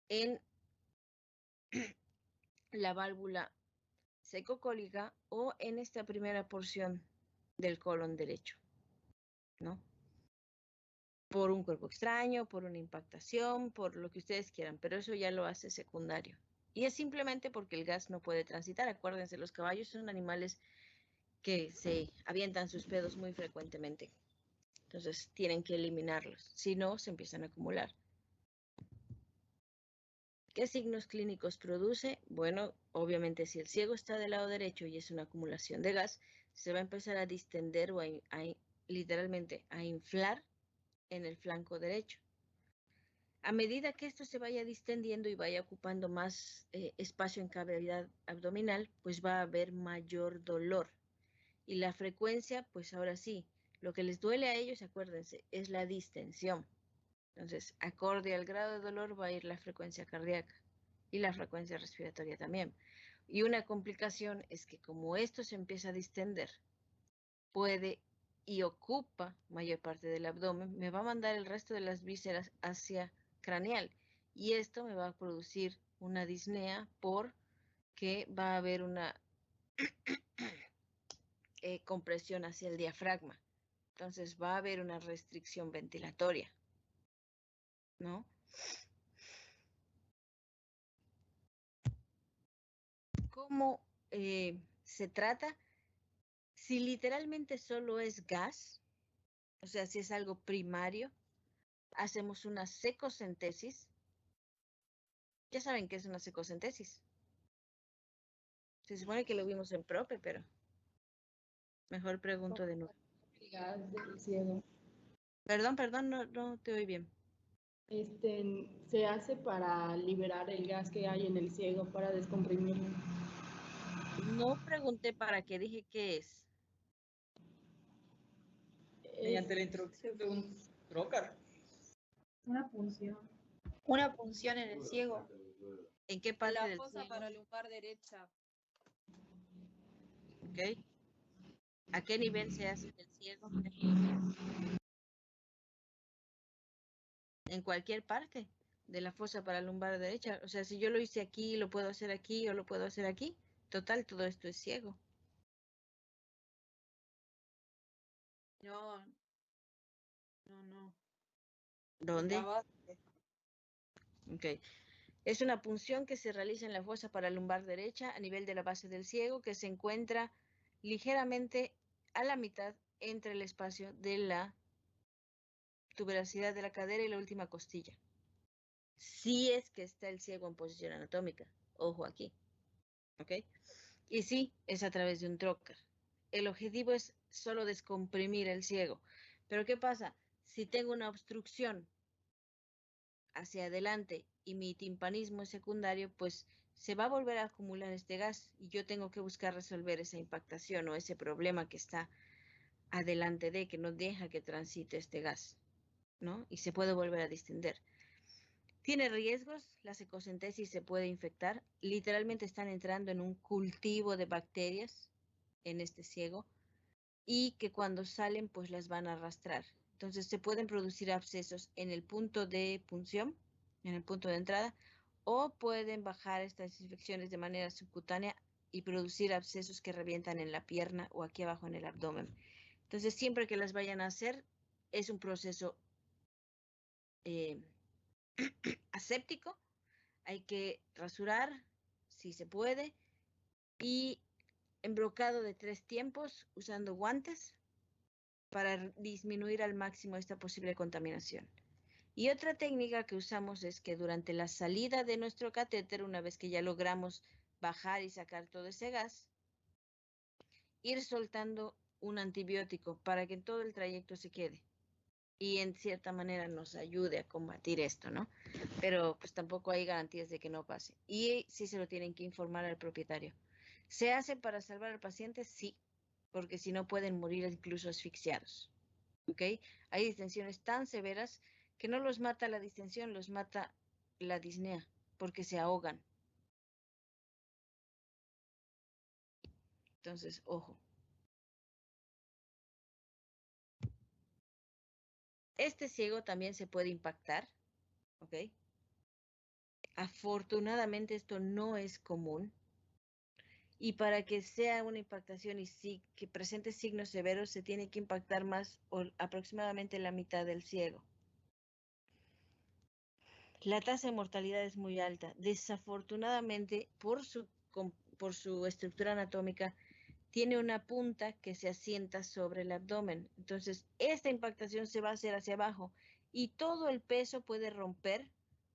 Speaker 1: en la válvula secocólica o en esta primera porción del colon derecho, ¿no? Por un cuerpo extraño, por una impactación, por lo que ustedes quieran, pero eso ya lo hace secundario. Y es simplemente porque el gas no puede transitar. Acuérdense, los caballos son animales que se avientan sus pedos muy frecuentemente. Entonces tienen que eliminarlos, si no, se empiezan a acumular. ¿Qué signos clínicos produce? Bueno, obviamente si el ciego está del lado derecho y es una acumulación de gas, se va a empezar a distender o literalmente a inflar en el flanco derecho. A medida que esto se vaya distendiendo y vaya ocupando más espacio en cavidad abdominal, pues va a haber mayor dolor. Y la frecuencia, pues ahora sí, lo que les duele a ellos, acuérdense, es la distensión. Entonces, acorde al grado de dolor va a ir la frecuencia cardíaca y la frecuencia respiratoria también. Y una complicación es que como esto se empieza a distender, puede y ocupa mayor parte del abdomen, me va a mandar el resto de las vísceras hacia craneal y esto me va a producir una disnea porque va a haber una compresión hacia el diafragma. Entonces va a haber una restricción ventilatoria, ¿no? ¿Cómo se trata? Si literalmente solo es gas, o sea, si es algo primario, hacemos una secocentesis. Ya saben qué es una secocentesis. Se supone que lo vimos en prope, pero mejor pregunto de nuevo.
Speaker 6: El gas del ciego.
Speaker 1: Perdón, no te oí bien.
Speaker 6: Se hace para liberar el gas que hay en el ciego, para descomprimirlo.
Speaker 1: No pregunté para qué, dije qué es.
Speaker 5: Mediante la introducción de un trocar.
Speaker 8: Una punción.
Speaker 4: Una punción en el ciego.
Speaker 1: ¿En qué parte
Speaker 4: La
Speaker 1: del
Speaker 4: fosa
Speaker 1: ciego?
Speaker 4: paralumbar derecha.
Speaker 1: ¿Ok? ¿A qué nivel se hace el ciego? En cualquier parte de la fosa paralumbar derecha. O sea, si yo lo hice aquí, lo puedo hacer aquí o lo puedo hacer aquí. Total, todo esto es ciego.
Speaker 4: No.
Speaker 1: ¿Dónde?
Speaker 4: La base.
Speaker 1: Ok. Es una punción que se realiza en la fosa paralumbar derecha a nivel de la base del ciego que se encuentra ligeramente a la mitad entre el espacio de la tuberosidad de la cadera y la última costilla. Si es que está el ciego en posición anatómica. Ojo aquí. ¿Ok? Y sí, es a través de un trocar. El objetivo es solo descomprimir el ciego. Pero ¿qué pasa? Si tengo una obstrucción hacia adelante y mi timpanismo es secundario, pues se va a volver a acumular este gas y yo tengo que buscar resolver esa impactación o ese problema que está adelante de, que no deja que transite este gas, ¿no? Y se puede volver a distender. Tiene riesgos, la secocentesis se puede infectar, literalmente están entrando en un cultivo de bacterias en este ciego y que cuando salen pues las van a arrastrar. Entonces se pueden producir abscesos en el punto de punción, en el punto de entrada, o pueden bajar estas infecciones de manera subcutánea y producir abscesos que revientan en la pierna o aquí abajo en el abdomen. Entonces siempre que las vayan a hacer es un proceso aséptico, hay que rasurar si se puede y embrocado de 3 tiempos usando guantes para disminuir al máximo esta posible contaminación. Y otra técnica que usamos es que durante la salida de nuestro catéter, una vez que ya logramos bajar y sacar todo ese gas, ir soltando un antibiótico para que en todo el trayecto se quede y en cierta manera nos ayude a combatir esto, ¿no? Pero pues tampoco hay garantías de que no pase. Y sí se lo tienen que informar al propietario. ¿Se hace para salvar al paciente? Sí, porque si no pueden morir incluso asfixiados. ¿Ok? Hay distensiones tan severas que no los mata la distensión, los mata la disnea, porque se ahogan. Entonces, ojo. Este ciego también se puede impactar, ¿ok? Afortunadamente esto no es común. Y para que sea una impactación y sí, que presente signos severos, se tiene que impactar más o aproximadamente la mitad del ciego. La tasa de mortalidad es muy alta. Desafortunadamente, por su estructura anatómica, tiene una punta que se asienta sobre el abdomen. Entonces, esta impactación se va a hacer hacia abajo y todo el peso puede romper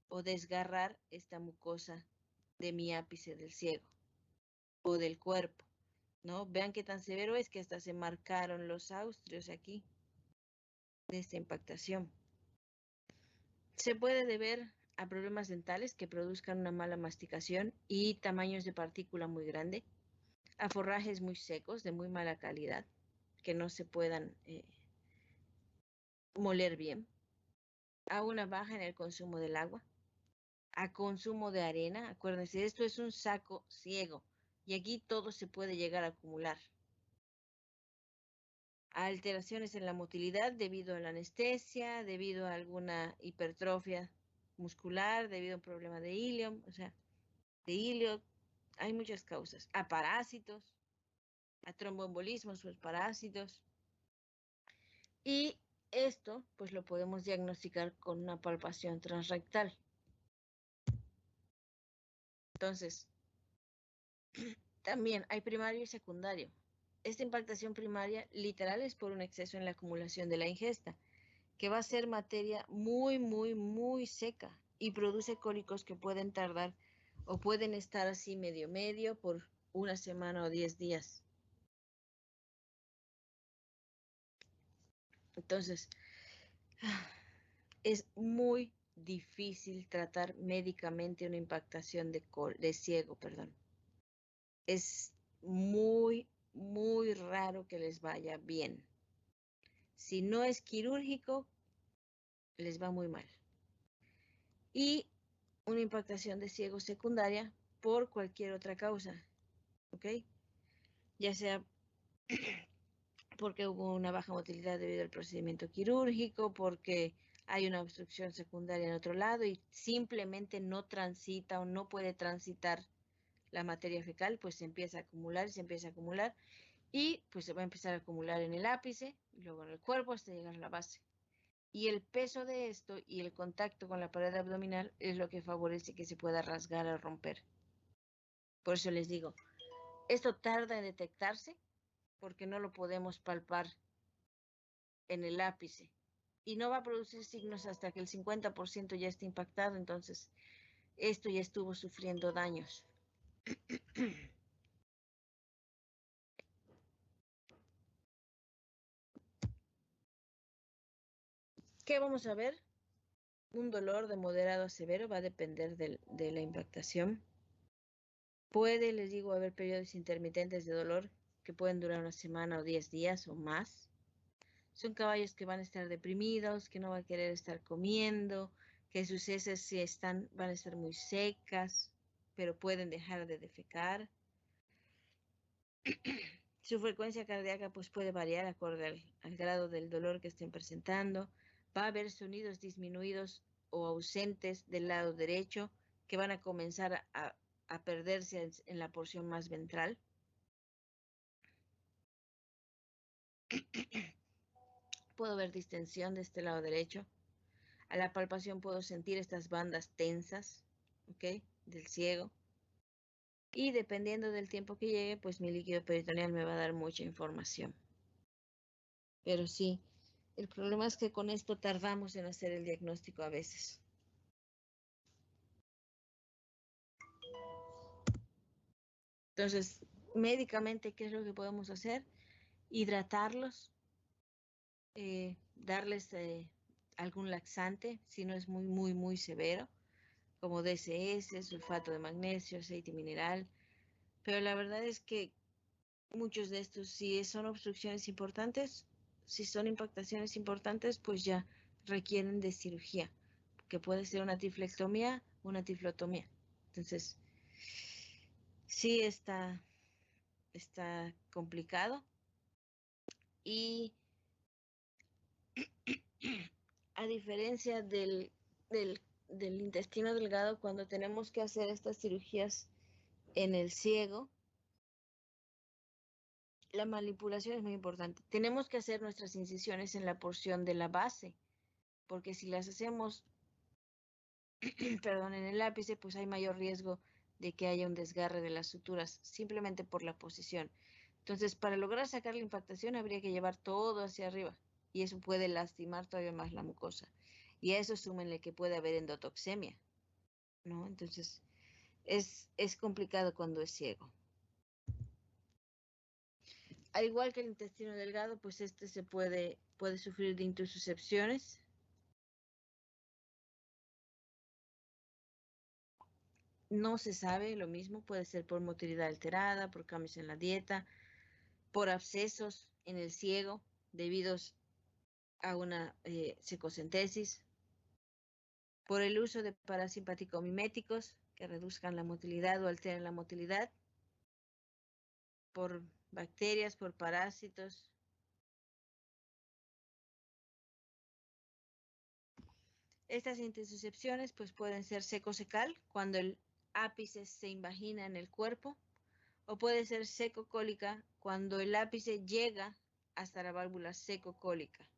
Speaker 1: o desgarrar esta mucosa de mi ápice del ciego o del cuerpo, ¿no? Vean qué tan severo es que hasta se marcaron los austrios aquí de esta impactación. Se puede deber a problemas dentales que produzcan una mala masticación y tamaños de partícula muy grande, a forrajes muy secos de muy mala calidad que no se puedan moler bien, a una baja en el consumo del agua, a consumo de arena. Acuérdense, esto es un saco ciego y aquí todo se puede llegar a acumular. A alteraciones en la motilidad debido a la anestesia, debido a alguna hipertrofia muscular, debido a un problema de hilio, hay muchas causas. A parásitos, a tromboembolismos o parásitos. Y esto, pues lo podemos diagnosticar con una palpación transrectal. Entonces, también hay primario y secundario. Esta impactación primaria literal es por un exceso en la acumulación de la ingesta, que va a ser materia muy, muy, muy seca y produce cólicos que pueden tardar o pueden estar así medio por una semana o 10 días. Entonces, es muy difícil tratar médicamente una impactación de ciego, perdón. Es muy, muy raro que les vaya bien. Si no es quirúrgico, les va muy mal. Y una impactación de ciego secundaria por cualquier otra causa, ¿ok? Ya sea porque hubo una baja motilidad debido al procedimiento quirúrgico, porque hay una obstrucción secundaria en otro lado y simplemente no transita o no puede transitar la materia fecal, pues se empieza a acumular, y pues se va a empezar a acumular en el ápice y luego en el cuerpo hasta llegar a la base. Y el peso de esto y el contacto con la pared abdominal es lo que favorece que se pueda rasgar o romper. Por eso les digo, esto tarda en detectarse porque no lo podemos palpar en el ápice. Y no va a producir signos hasta que el 50% ya esté impactado, entonces esto ya estuvo sufriendo daños. ¿Qué vamos a ver? Un dolor de moderado a severo, va a depender de la impactación. Puede, les digo, haber periodos intermitentes de dolor que pueden durar una semana o 10 días o más. Son caballos que van a estar deprimidos, que no van a querer estar comiendo, que sus heces si van a estar muy secas, pero pueden dejar de defecar. Su frecuencia cardíaca pues puede variar acorde al grado del dolor que estén presentando. Va a haber sonidos disminuidos o ausentes del lado derecho que van a comenzar a perderse en la porción más ventral. Puedo ver distensión de este lado derecho. A la palpación puedo sentir estas bandas tensas, ¿ok? Del ciego. Y dependiendo del tiempo que llegue, pues mi líquido peritoneal me va a dar mucha información. Pero sí, el problema es que con esto tardamos en hacer el diagnóstico a veces. Entonces, médicamente, ¿qué es lo que podemos hacer? Hidratarlos, darles algún laxante, si no es muy severo, como DSS, sulfato de magnesio, aceite mineral. Pero la verdad es que muchos de estos, si son obstrucciones importantes, si son impactaciones importantes, pues ya requieren de cirugía, que puede ser una tiflectomía o una tiflotomía. Entonces, sí está complicado. Y a diferencia del intestino delgado, cuando tenemos que hacer estas cirugías en el ciego, la manipulación es muy importante. Tenemos que hacer nuestras incisiones en la porción de la base, porque si las hacemos, perdón, en el ápice, pues hay mayor riesgo de que haya un desgarre de las suturas, simplemente por la posición. Entonces, para lograr sacar la impactación, habría que llevar todo hacia arriba, y eso puede lastimar todavía más la mucosa. Y a eso súmenle que puede haber endotoxemia, ¿no? Entonces, es complicado cuando es ciego. Al igual que el intestino delgado, pues se puede sufrir de intususcepciones. No se sabe lo mismo, puede ser por motilidad alterada, por cambios en la dieta, por abscesos en el ciego debidos a una secocentesis, por el uso de parasimpático-miméticos que reduzcan la motilidad o alteren la motilidad, por bacterias, por parásitos. Estas intususcepciones pues pueden ser seco-secal cuando el ápice se invagina en el cuerpo, o puede ser seco-cólica cuando el ápice llega hasta la válvula seco-cólica.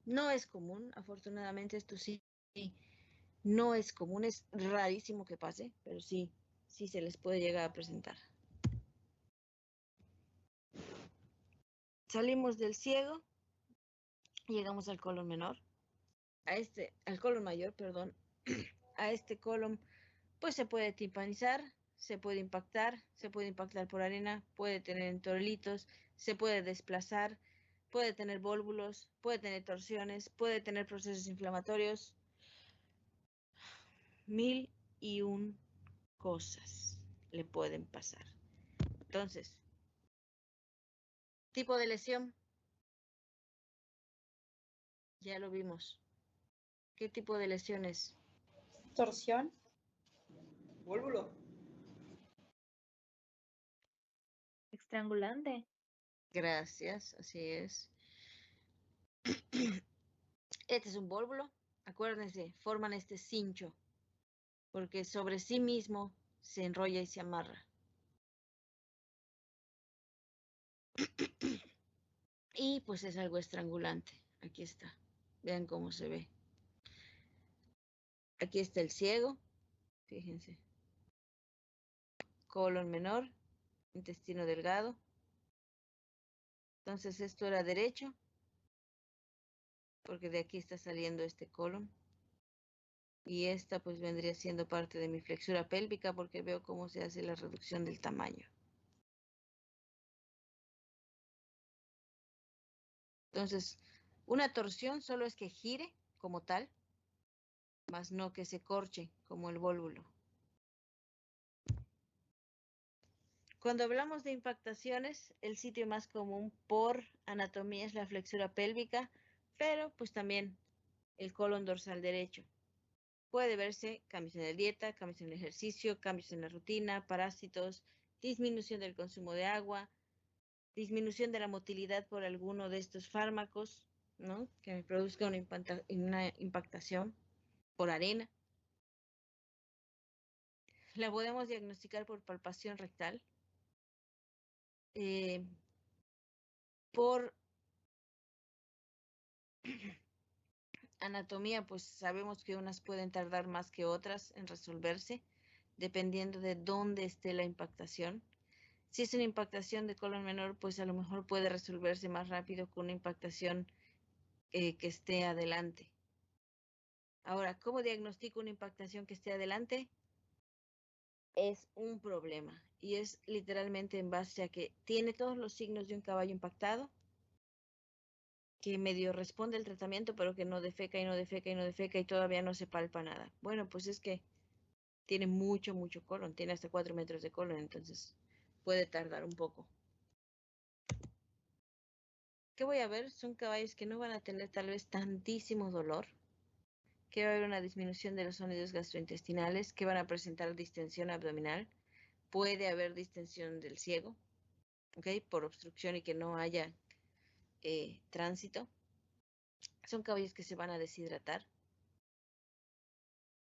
Speaker 1: No es común, afortunadamente esto sí no es común, es rarísimo que pase, pero sí se les puede llegar a presentar. Salimos del ciego, llegamos al colon menor, al colon mayor, perdón. A este colon pues se puede timpanizar, se puede impactar por arena, puede tener entorolitos, se puede desplazar, puede tener vólvulos, puede tener torsiones, puede tener procesos inflamatorios, 1001 cosas le pueden pasar. Entonces, tipo de lesión, ya lo vimos. ¿Qué tipo de lesión es?
Speaker 4: Torsión.
Speaker 5: Vuélvulo.
Speaker 9: Estrangulante.
Speaker 1: Gracias, así es. Este es un vólvulo. Acuérdense, forman este cincho, porque sobre sí mismo se enrolla y se amarra. Y pues es algo estrangulante. Aquí está. Vean cómo se ve. Aquí está el ciego, fíjense. Colon menor, intestino delgado. Entonces esto era derecho, porque de aquí está saliendo este colon. Y esta pues vendría siendo parte de mi flexura pélvica, porque veo cómo se hace la reducción del tamaño. Entonces, una torsión solo es que gire como tal, más no que se corche como el vólvulo. Cuando hablamos de impactaciones, el sitio más común por anatomía es la flexura pélvica, pero pues también el colon dorsal derecho. Puede verse cambios en la dieta, cambios en el ejercicio, cambios en la rutina, parásitos, disminución del consumo de agua, disminución de la motilidad por alguno de estos fármacos, ¿no? Que me produzca una impactación por arena. La podemos diagnosticar por palpación rectal, por anatomía, pues sabemos que unas pueden tardar más que otras en resolverse, dependiendo de dónde esté la impactación. Si es una impactación de colon menor, pues a lo mejor puede resolverse más rápido con una impactación que esté adelante. Ahora, ¿cómo diagnostico una impactación que esté adelante? Es un problema y es literalmente en base a que tiene todos los signos de un caballo impactado, que medio responde al tratamiento, pero que no defeca y no defeca y no defeca y todavía no se palpa nada. Bueno, pues es que tiene mucho colon, tiene hasta 4 metros de colon, entonces puede tardar un poco. ¿Qué voy a ver? Son caballos que no van a tener tal vez tantísimo dolor, que va a haber una disminución de los sonidos gastrointestinales, que van a presentar distensión abdominal, puede haber distensión del ciego, ¿ok? Por obstrucción y que no haya tránsito. Son caballos que se van a deshidratar,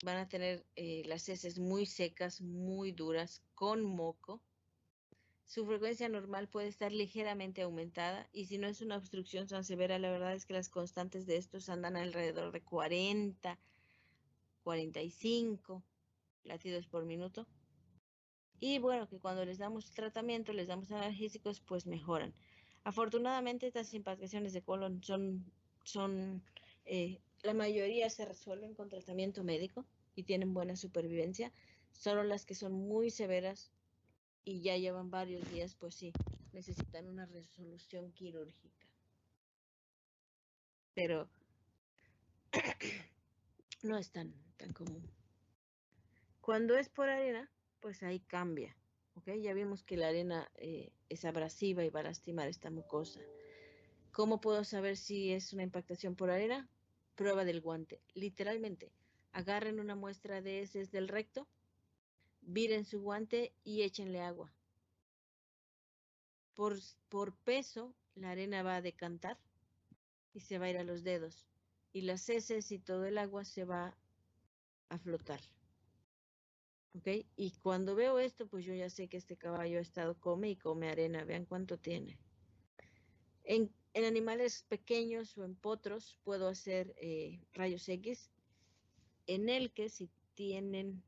Speaker 1: van a tener las heces muy secas, muy duras, con moco. Su frecuencia normal puede estar ligeramente aumentada y si no es una obstrucción tan severa, la verdad es que las constantes de estos andan alrededor de 40, 45 latidos por minuto. Y bueno, que cuando les damos tratamiento, les damos analgésicos, pues mejoran. Afortunadamente, estas impactaciones de colon la mayoría se resuelven con tratamiento médico y tienen buena supervivencia. Solo las que son muy severas y ya llevan varios días, pues sí, necesitan una resolución quirúrgica. Pero no es tan común. Cuando es por arena, pues ahí cambia, ¿ok? Ya vimos que la arena es abrasiva y va a lastimar esta mucosa. ¿Cómo puedo saber si es una impactación por arena? Prueba del guante. Literalmente, agarren una muestra de heces del recto, viren su guante y échenle agua. Por peso, la arena va a decantar y se va a ir a los dedos. Y las heces y todo el agua se va a flotar. ¿Ok? Y cuando veo esto, pues yo ya sé que este caballo ha estado come y come arena. Vean cuánto tiene. En animales pequeños o en potros puedo hacer rayos X en el que si tienen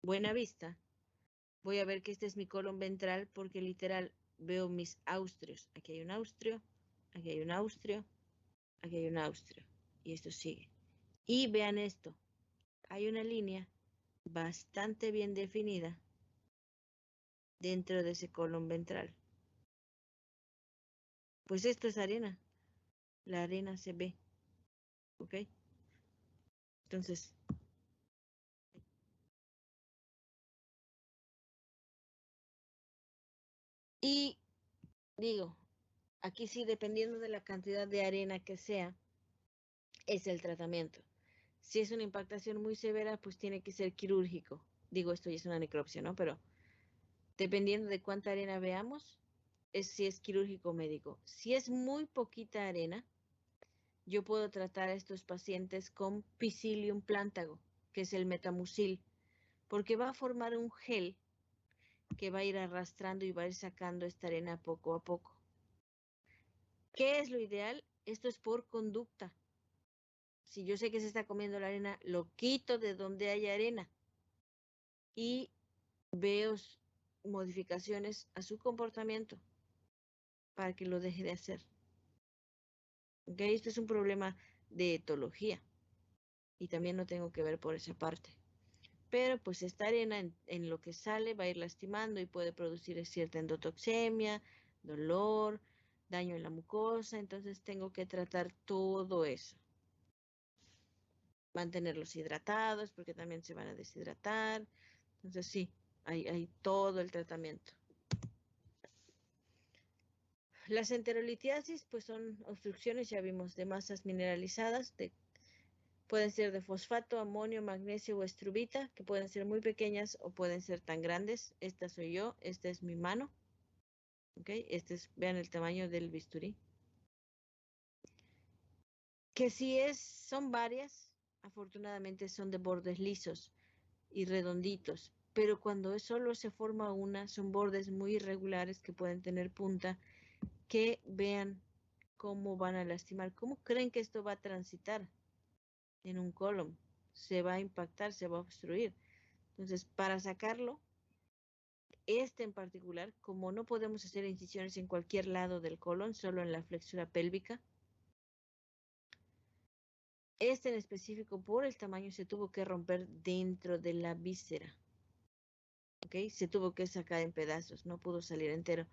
Speaker 1: buena vista, voy a ver que este es mi colon ventral porque literal veo mis austrios. Aquí hay un austrio, aquí hay un austrio, aquí hay un austrio. Y esto sigue. Y vean esto. Hay una línea bastante bien definida dentro de ese colon ventral. Pues esto es arena. La arena se ve. ¿Ok? Entonces, y digo, aquí sí, dependiendo de la cantidad de arena que sea, es el tratamiento. Si es una impactación muy severa, pues tiene que ser quirúrgico. Digo, esto ya es una necropsia, ¿no? Pero dependiendo de cuánta arena veamos, si es quirúrgico o médico. Si es muy poquita arena, yo puedo tratar a estos pacientes con Psyllium plantago, que es el metamucil, porque va a formar un gel que va a ir arrastrando y va a ir sacando esta arena poco a poco. ¿Qué es lo ideal? Esto es por conducta. Si yo sé que se está comiendo la arena, lo quito de donde haya arena y veo modificaciones a su comportamiento para que lo deje de hacer. ¿Ok? Este es un problema de etología y también lo tengo que ver por esa parte. Pero pues esta arena en lo que sale va a ir lastimando y puede producir cierta endotoxemia, dolor, daño en la mucosa, entonces tengo que tratar todo eso. Mantenerlos hidratados porque también se van a deshidratar. Entonces sí, hay todo el tratamiento. Las enterolitiasis pues son obstrucciones, ya vimos, de masas mineralizadas, pueden ser de fosfato, amonio, magnesio o estrubita, que pueden ser muy pequeñas o pueden ser tan grandes. Esta soy yo, esta es mi mano. ¿Ok? Vean el tamaño del bisturí. Que si son varias, afortunadamente son de bordes lisos y redonditos, pero cuando solo se forma una, son bordes muy irregulares que pueden tener punta, que vean cómo van a lastimar. ¿Cómo creen que esto va a transitar en un colon? Se va a impactar, se va a obstruir. Entonces, para sacarlo, este en particular, como no podemos hacer incisiones en cualquier lado del colon, solo en la flexura pélvica, este en específico, por el tamaño, se tuvo que romper dentro de la víscera. ¿Ok? Se tuvo que sacar en pedazos, no pudo salir entero.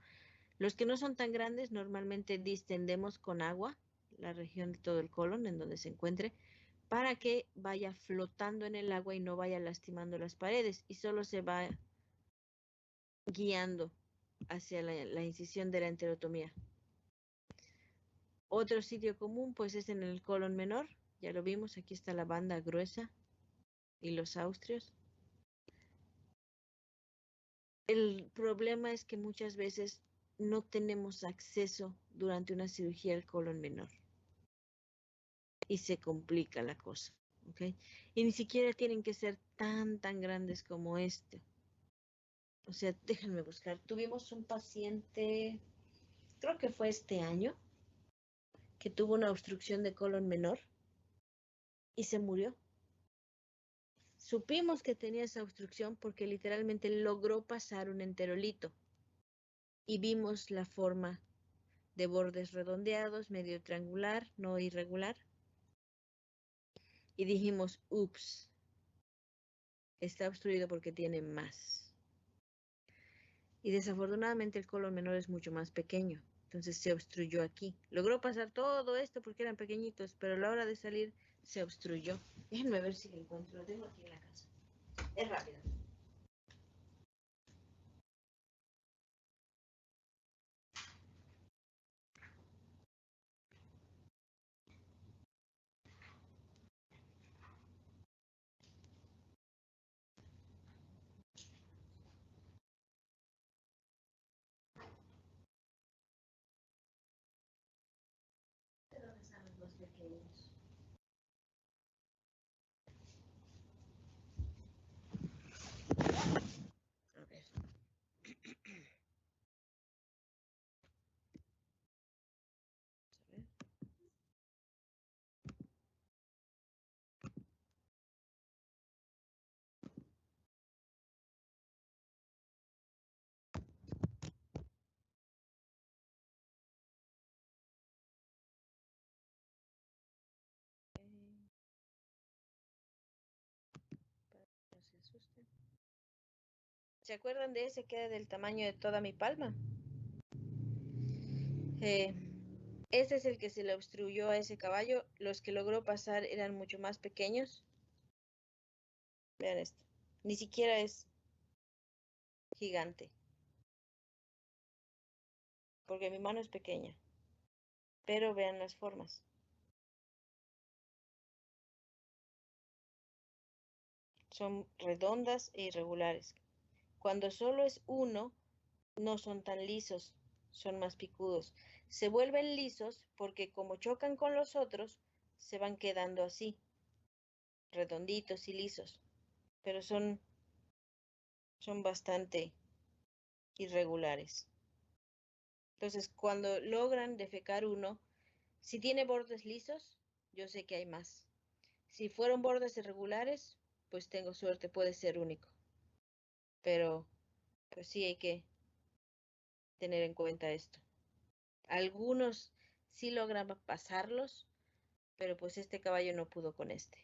Speaker 1: Los que no son tan grandes, normalmente distendemos con agua la región de todo el colon en donde se encuentre, para que vaya flotando en el agua y no vaya lastimando las paredes y solo se va guiando hacia la incisión de la enterotomía. Otro sitio común pues es en el colon menor, ya lo vimos, aquí está la banda gruesa y los austrios. El problema es que muchas veces no tenemos acceso durante una cirugía al colon menor y se complica la cosa, ¿ok? Y ni siquiera tienen que ser tan grandes como este. O sea, déjenme buscar. Tuvimos un paciente, creo que fue este año, que tuvo una obstrucción de colon menor y se murió. Supimos que tenía esa obstrucción porque literalmente logró pasar un enterolito y vimos la forma de bordes redondeados, medio triangular, no irregular. Y dijimos, ups, está obstruido porque tiene más. Y desafortunadamente el colon menor es mucho más pequeño, entonces se obstruyó aquí. Logró pasar todo esto porque eran pequeñitos, pero a la hora de salir se obstruyó. Déjenme ver si lo encuentro, lo tengo aquí en la casa. Es rápido. ¿Dónde están los más pequeños? A ver. A ver. Para que no se asusten. ¿Se acuerdan de ese que era del tamaño de toda mi palma? Ese es el que se le obstruyó a ese caballo. Los que logró pasar eran mucho más pequeños. Vean esto. Ni siquiera es gigante. Porque mi mano es pequeña. Pero vean las formas. Son redondas e irregulares. Cuando solo es uno, no son tan lisos, son más picudos. Se vuelven lisos porque como chocan con los otros, se van quedando así, redonditos y lisos. Pero son bastante irregulares. Entonces, cuando logran defecar uno, si tiene bordes lisos, yo sé que hay más. Si fueron bordes irregulares, pues tengo suerte, puede ser único. Pero pues sí hay que tener en cuenta esto. Algunos sí logran pasarlos, pero pues este caballo no pudo con este.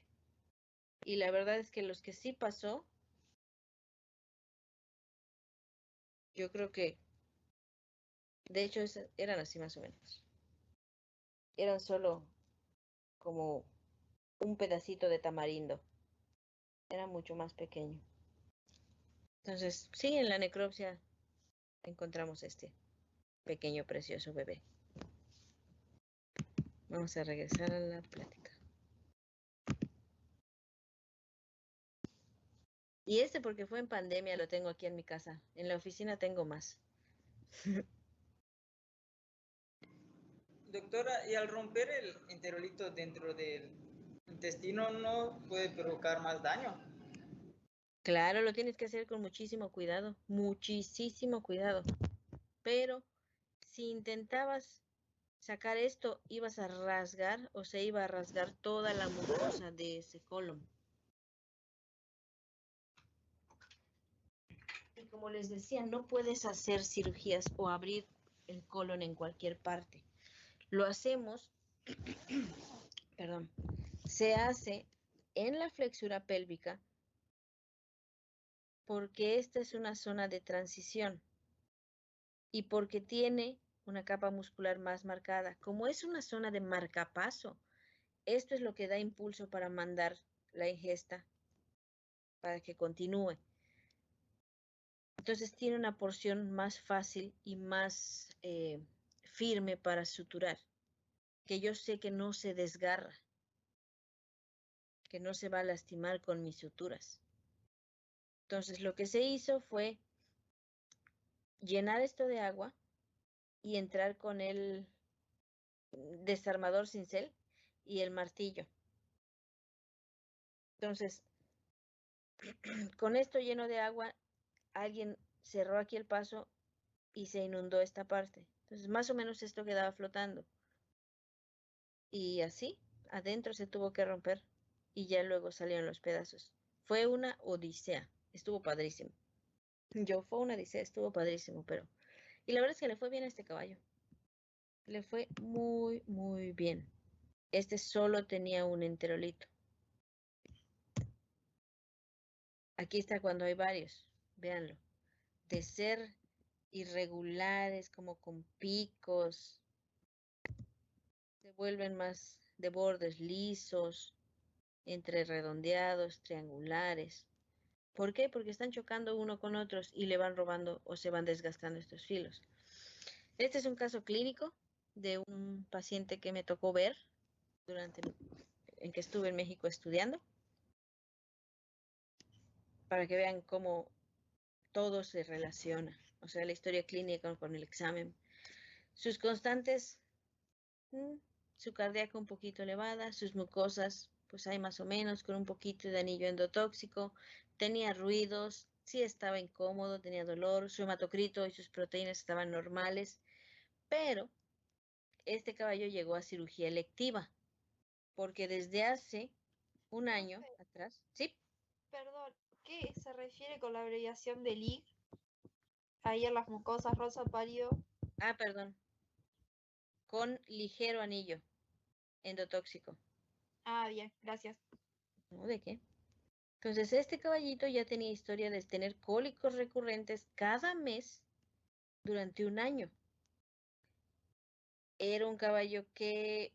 Speaker 1: Y la verdad es que los que sí pasó, yo creo que, de hecho, eran así más o menos. Eran solo como un pedacito de tamarindo. Era mucho más pequeño. Entonces, sí, en la necropsia encontramos este pequeño, precioso bebé. Vamos a regresar a la plática. Y este porque fue en pandemia, lo tengo aquí en mi casa. En la oficina tengo más.
Speaker 5: Doctora, y al romper el enterolito dentro del intestino no puede provocar más daño.
Speaker 1: Claro, lo tienes que hacer con muchísimo cuidado, muchísimo cuidado. Pero si intentabas sacar esto, ibas a rasgar o se iba a rasgar toda la mucosa de ese colon. Y como les decía, no puedes hacer cirugías o abrir el colon en cualquier parte. Lo hacemos, perdón, se hace en la flexura pélvica porque esta es una zona de transición y porque tiene una capa muscular más marcada. Como es una zona de marcapaso, esto es lo que da impulso para mandar la ingesta para que continúe. Entonces tiene una porción más fácil y más firme para suturar, que yo sé que no se desgarra, que no se va a lastimar con mis suturas. Entonces lo que se hizo fue llenar esto de agua y entrar con el desarmador cincel y el martillo. Entonces, con esto lleno de agua, alguien cerró aquí el paso y se inundó esta parte. Entonces, más o menos esto quedaba flotando. Y así, adentro se tuvo que romper y ya luego salieron los pedazos. Fue una odisea, estuvo padrísimo. Fue una odisea, estuvo padrísimo, pero... Y la verdad es que le fue bien a este caballo. Le fue muy, muy bien. Este solo tenía un enterolito. Aquí está cuando hay varios, véanlo. De ser irregulares, como con picos, se vuelven más de bordes lisos, entre redondeados, triangulares. ¿Por qué? Porque están chocando uno con otros y le van robando o se van desgastando estos filos. Este es un caso clínico de un paciente que me tocó ver en que estuve en México estudiando, para que vean cómo todo se relaciona, o sea, la historia clínica con el examen. Sus constantes, su cardíaca un poquito elevada, sus mucosas, pues hay más o menos, con un poquito de anillo endotóxico, tenía ruidos, sí estaba incómodo, tenía dolor, su hematocrito y sus proteínas estaban normales, pero este caballo llegó a cirugía electiva, porque desde hace un año atrás, ¿sí?
Speaker 9: Perdón, ¿qué se refiere con la abreviación de LIG? Ahí en las mucosas rosa pálido.
Speaker 1: Ah, perdón. Con ligero anillo endotóxico.
Speaker 9: Ah, bien, gracias.
Speaker 1: ¿No? ¿De qué? Entonces, este caballito ya tenía historia de tener cólicos recurrentes cada mes durante un año. Era un caballo que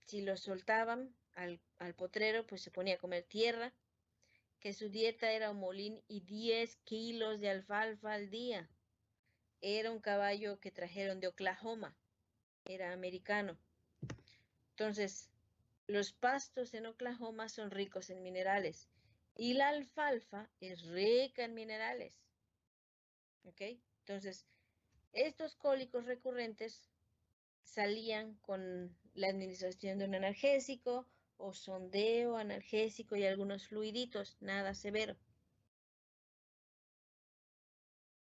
Speaker 1: si lo soltaban al potrero, pues se ponía a comer tierra, que su dieta era homolín y 10 kilos de alfalfa al día. Era un caballo que trajeron de Oklahoma, era americano. Entonces, los pastos en Oklahoma son ricos en minerales y la alfalfa es rica en minerales. ¿Ok? Entonces, estos cólicos recurrentes salían con la administración de un analgésico o sondeo analgésico y algunos fluiditos, nada severo.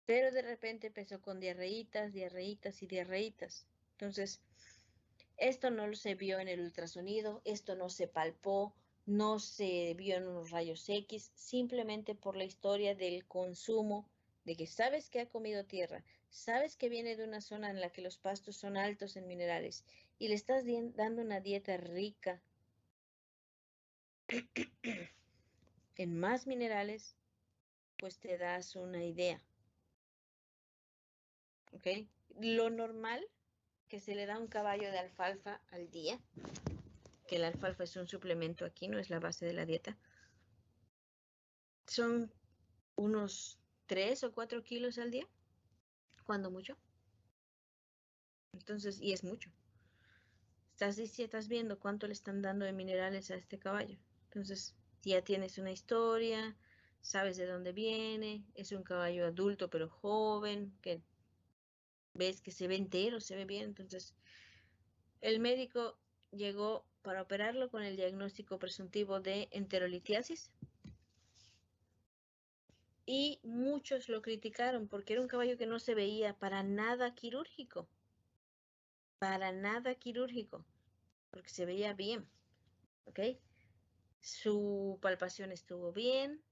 Speaker 1: Pero de repente empezó con diarreitas, diarreitas y diarreitas. Entonces, esto no se vio en el ultrasonido, esto no se palpó, no se vio en unos rayos X, simplemente por la historia del consumo, de que sabes que ha comido tierra, sabes que viene de una zona en la que los pastos son altos en minerales y le estás dando una dieta rica en más minerales, pues te das una idea. ¿Ok? Lo normal que se le da a un caballo de alfalfa al día, que la alfalfa es un suplemento aquí, no es la base de la dieta, son unos 3 o 4 kilos al día, cuando mucho. Entonces, y es mucho. Estás viendo cuánto le están dando de minerales a este caballo. Entonces, ya tienes una historia, sabes de dónde viene, es un caballo adulto pero joven, que ves que se ve entero, se ve bien. Entonces, el médico llegó para operarlo con el diagnóstico presuntivo de enterolitiasis. Y muchos lo criticaron porque era un caballo que no se veía para nada quirúrgico. Para nada quirúrgico. Porque se veía bien. ¿Ok? Su palpación estuvo bien.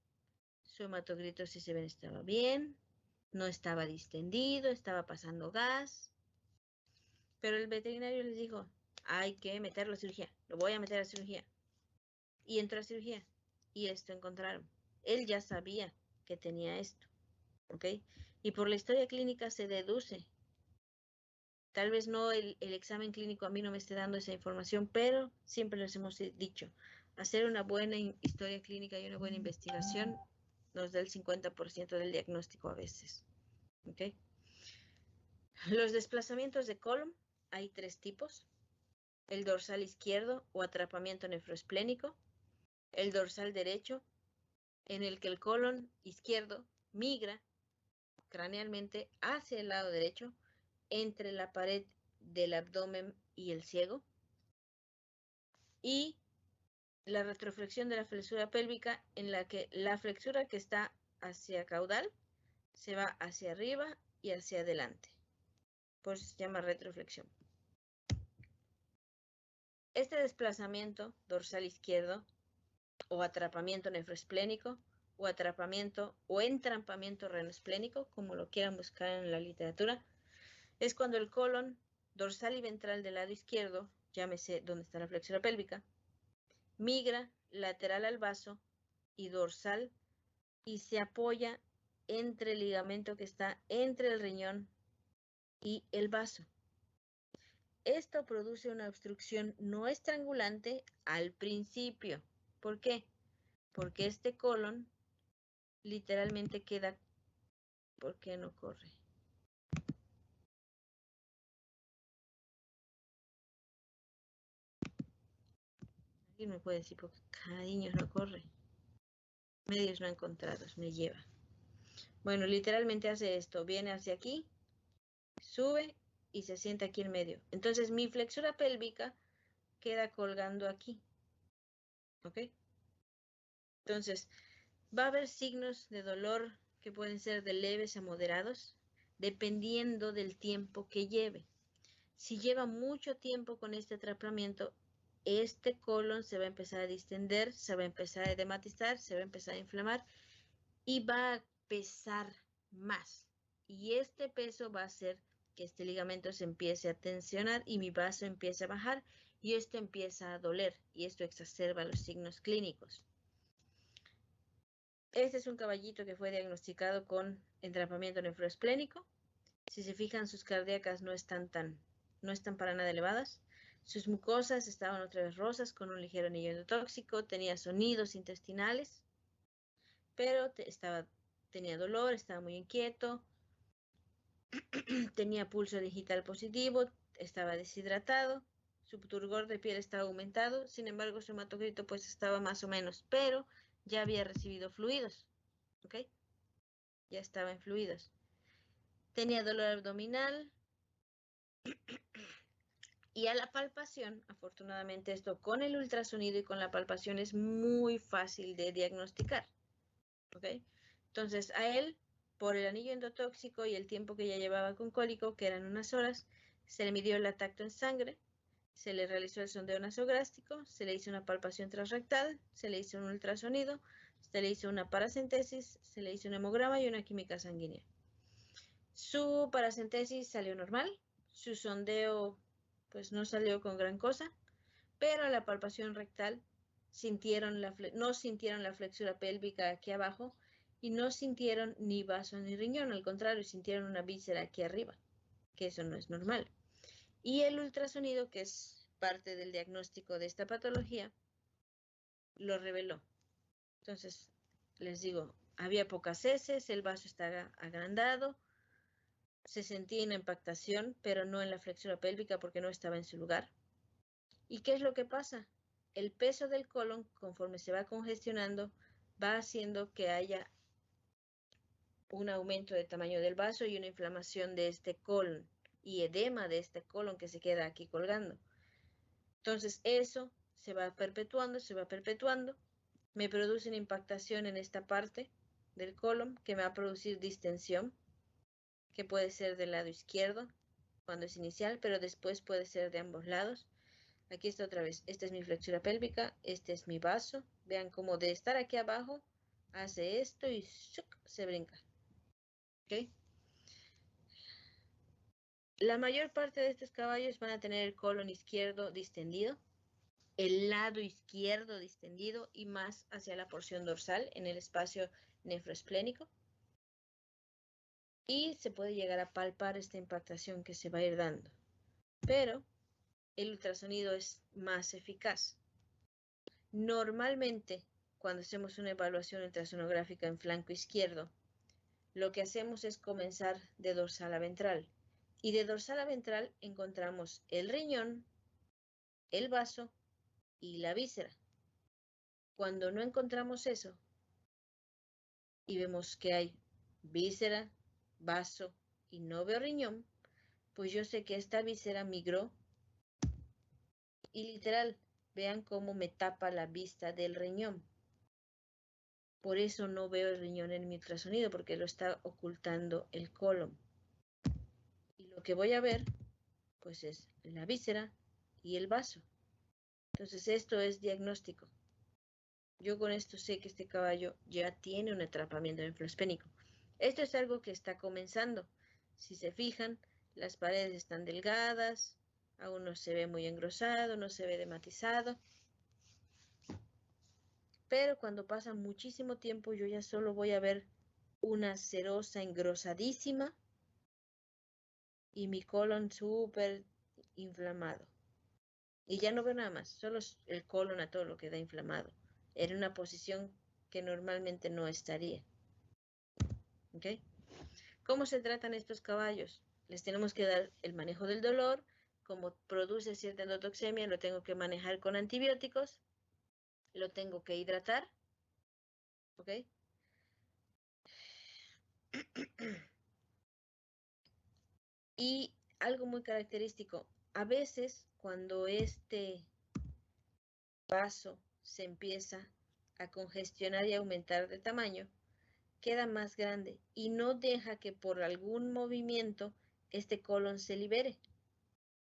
Speaker 1: Su hematocrito, si se ven, estaba bien. No estaba distendido, estaba pasando gas. Pero el veterinario les dijo, hay que meterlo a cirugía. Lo voy a meter a cirugía. Y entró a cirugía. Y esto encontraron. Él ya sabía que tenía esto. ¿Ok? Y por la historia clínica se deduce. Tal vez no el examen clínico a mí no me esté dando esa información, pero siempre les hemos dicho, hacer una buena historia clínica y una buena investigación nos da el 50% del diagnóstico a veces. ¿Ok? Los desplazamientos de colon, hay 3 tipos. El dorsal izquierdo o atrapamiento nefroesplénico. El dorsal derecho, en el que el colon izquierdo migra cranealmente hacia el lado derecho, entre la pared del abdomen y el ciego. Y la retroflexión de la flexura pélvica, en la que la flexura que está hacia caudal se va hacia arriba y hacia adelante. Por eso se llama retroflexión. Este desplazamiento dorsal izquierdo o atrapamiento nefroesplénico o atrapamiento o entrampamiento renoesplénico, como lo quieran buscar en la literatura, es cuando el colon dorsal y ventral del lado izquierdo, llámese donde está la flexura pélvica, migra lateral al vaso y dorsal y se apoya entre el ligamento que está entre el riñón y el vaso. Esto produce una obstrucción no estrangulante al principio. ¿Por qué? Porque este colon literalmente queda... ¿Por qué no corre? ¿Alguien me puede decir por qué cariños no corre? Medios no encontrados, me lleva. Bueno, literalmente hace esto. Viene hacia aquí, sube y se sienta aquí en medio. Entonces mi flexura pélvica queda colgando aquí. ¿Ok? Entonces, va a haber signos de dolor que pueden ser de leves a moderados, dependiendo del tiempo que lleve. Si lleva mucho tiempo con este atrapamiento, este colon se va a empezar a distender, se va a empezar a edematizar, se va a empezar a inflamar y va a pesar más. Y este peso va a hacer que este ligamento se empiece a tensionar y mi vaso empiece a bajar y esto empieza a doler y esto exacerba los signos clínicos. Este es un caballito que fue diagnosticado con entrampamiento nefroesplénico. Si se fijan, sus cardíacas no están para nada elevadas. Sus mucosas estaban otra vez rosas con un ligero anillo endotóxico. Tenía sonidos intestinales, pero tenía dolor, estaba muy inquieto. Tenía pulso digital positivo, estaba deshidratado. Su turgor de piel estaba aumentado. Sin embargo, su hematocrito pues estaba más o menos, pero ya había recibido fluidos. ¿Ok? Ya estaba en fluidos. Tenía dolor abdominal. Y a la palpación, afortunadamente esto con el ultrasonido y con la palpación es muy fácil de diagnosticar. ¿Ok? Entonces a él, por el anillo endotóxico y el tiempo que ya llevaba con cólico, que eran unas horas, se le midió el lactato en sangre. se le realizó el sondeo nasogástrico, se le hizo una palpación transrectal, se le hizo un ultrasonido, se le hizo una paracentesis, se le hizo un hemograma y una química sanguínea. Su paracentesis salió normal, su sondeo pues no salió con gran cosa, pero la palpación rectal no sintieron la flexura pélvica aquí abajo y no sintieron ni vaso ni riñón, al contrario, sintieron una víscera aquí arriba, que eso no es normal. Y el ultrasonido, que es parte del diagnóstico de esta patología, lo reveló. Entonces, les digo, había pocas heces, el vaso estaba agrandado, se sentía una impactación, pero no en la flexura pélvica porque no estaba en su lugar. ¿Y qué es lo que pasa? El peso del colon, conforme se va congestionando, va haciendo que haya un aumento de tamaño del vaso y una inflamación de este colon y edema de este colon que se queda aquí colgando. Entonces eso se va perpetuando, me produce una impactación en esta parte del colon que me va a producir distensión, que puede ser del lado izquierdo cuando es inicial, pero después puede ser de ambos lados. Aquí está otra vez, esta es mi flexura pélvica, este es mi vaso. Vean cómo de estar aquí abajo hace esto y se brinca. ¿Okay? La mayor parte de estos caballos van a tener el colon izquierdo distendido, el lado izquierdo distendido y más hacia la porción dorsal en el espacio nefroesplénico. Y se puede llegar a palpar esta impactación que se va a ir dando. Pero el ultrasonido es más eficaz. Normalmente, cuando hacemos una evaluación ultrasonográfica en flanco izquierdo, lo que hacemos es comenzar de dorsal a ventral. Y de dorsal a ventral encontramos el riñón, el vaso y la víscera. Cuando no encontramos eso y vemos que hay víscera, vaso y no veo riñón, pues yo sé que esta víscera migró y literal, vean cómo me tapa la vista del riñón. Por eso no veo el riñón en mi ultrasonido, porque lo está ocultando el colon. Y lo que voy a ver, pues es la víscera y el vaso. Entonces esto es diagnóstico. Yo con esto sé que este caballo ya tiene un atrapamiento nefroesplénico. Esto es algo que está comenzando. Si se fijan, las paredes están delgadas, aún no se ve muy engrosado, no se ve dematizado. Pero cuando pasa muchísimo tiempo, yo ya solo voy a ver una serosa engrosadísima y mi colon súper inflamado. Y ya no veo nada más, solo el colon a todo lo que da inflamado, en una posición que normalmente no estaría. ¿Ok? ¿Cómo se tratan estos caballos? Les tenemos que dar el manejo del dolor. Como produce cierta endotoxemia, lo tengo que manejar con antibióticos. Lo tengo que hidratar. ¿Ok? Y algo muy característico, a veces cuando este vaso se empieza a congestionar y aumentar de tamaño, queda más grande y no deja que por algún movimiento este colon se libere,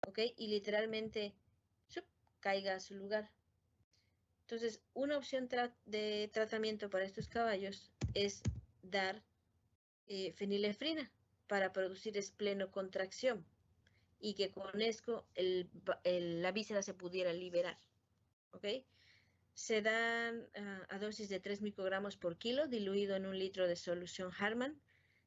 Speaker 1: ¿ok? Y literalmente caiga a su lugar. Entonces, una opción de tratamiento para estos caballos es dar fenilefrina para producir esplenocontracción y que con esto la víscera se pudiera liberar, ¿ok? Se dan a dosis de 3 microgramos por kilo diluido en 1 litro de solución Harman.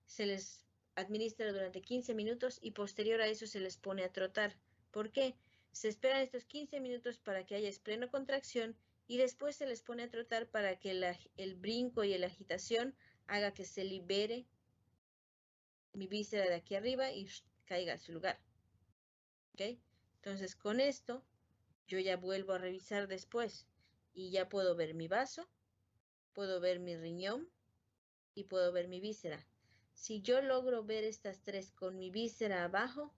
Speaker 1: Se les administra durante 15 minutos y posterior a eso se les pone a trotar. ¿Por qué? Se esperan estos 15 minutos para que haya esplenocontracción y después se les pone a trotar para que el brinco y la agitación haga que se libere mi víscera de aquí arriba y caiga a su lugar. ¿Ok? Entonces con esto yo ya vuelvo a revisar después y ya puedo ver mi vaso, puedo ver mi riñón y puedo ver mi víscera. Si yo logro ver estas tres con mi víscera abajo,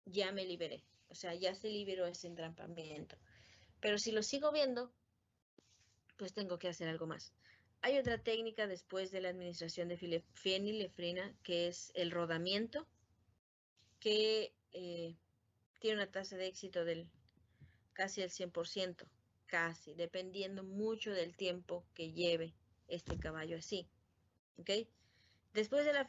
Speaker 1: ya me liberé. O sea, ya se liberó ese entrampamiento. Pero si lo sigo viendo, pues tengo que hacer algo más. Hay otra técnica después de la administración de fenilefrina, que es el rodamiento, que tiene una tasa de éxito del casi el 100%, casi, dependiendo mucho del tiempo que lleve este caballo así. ¿Ok? Después de la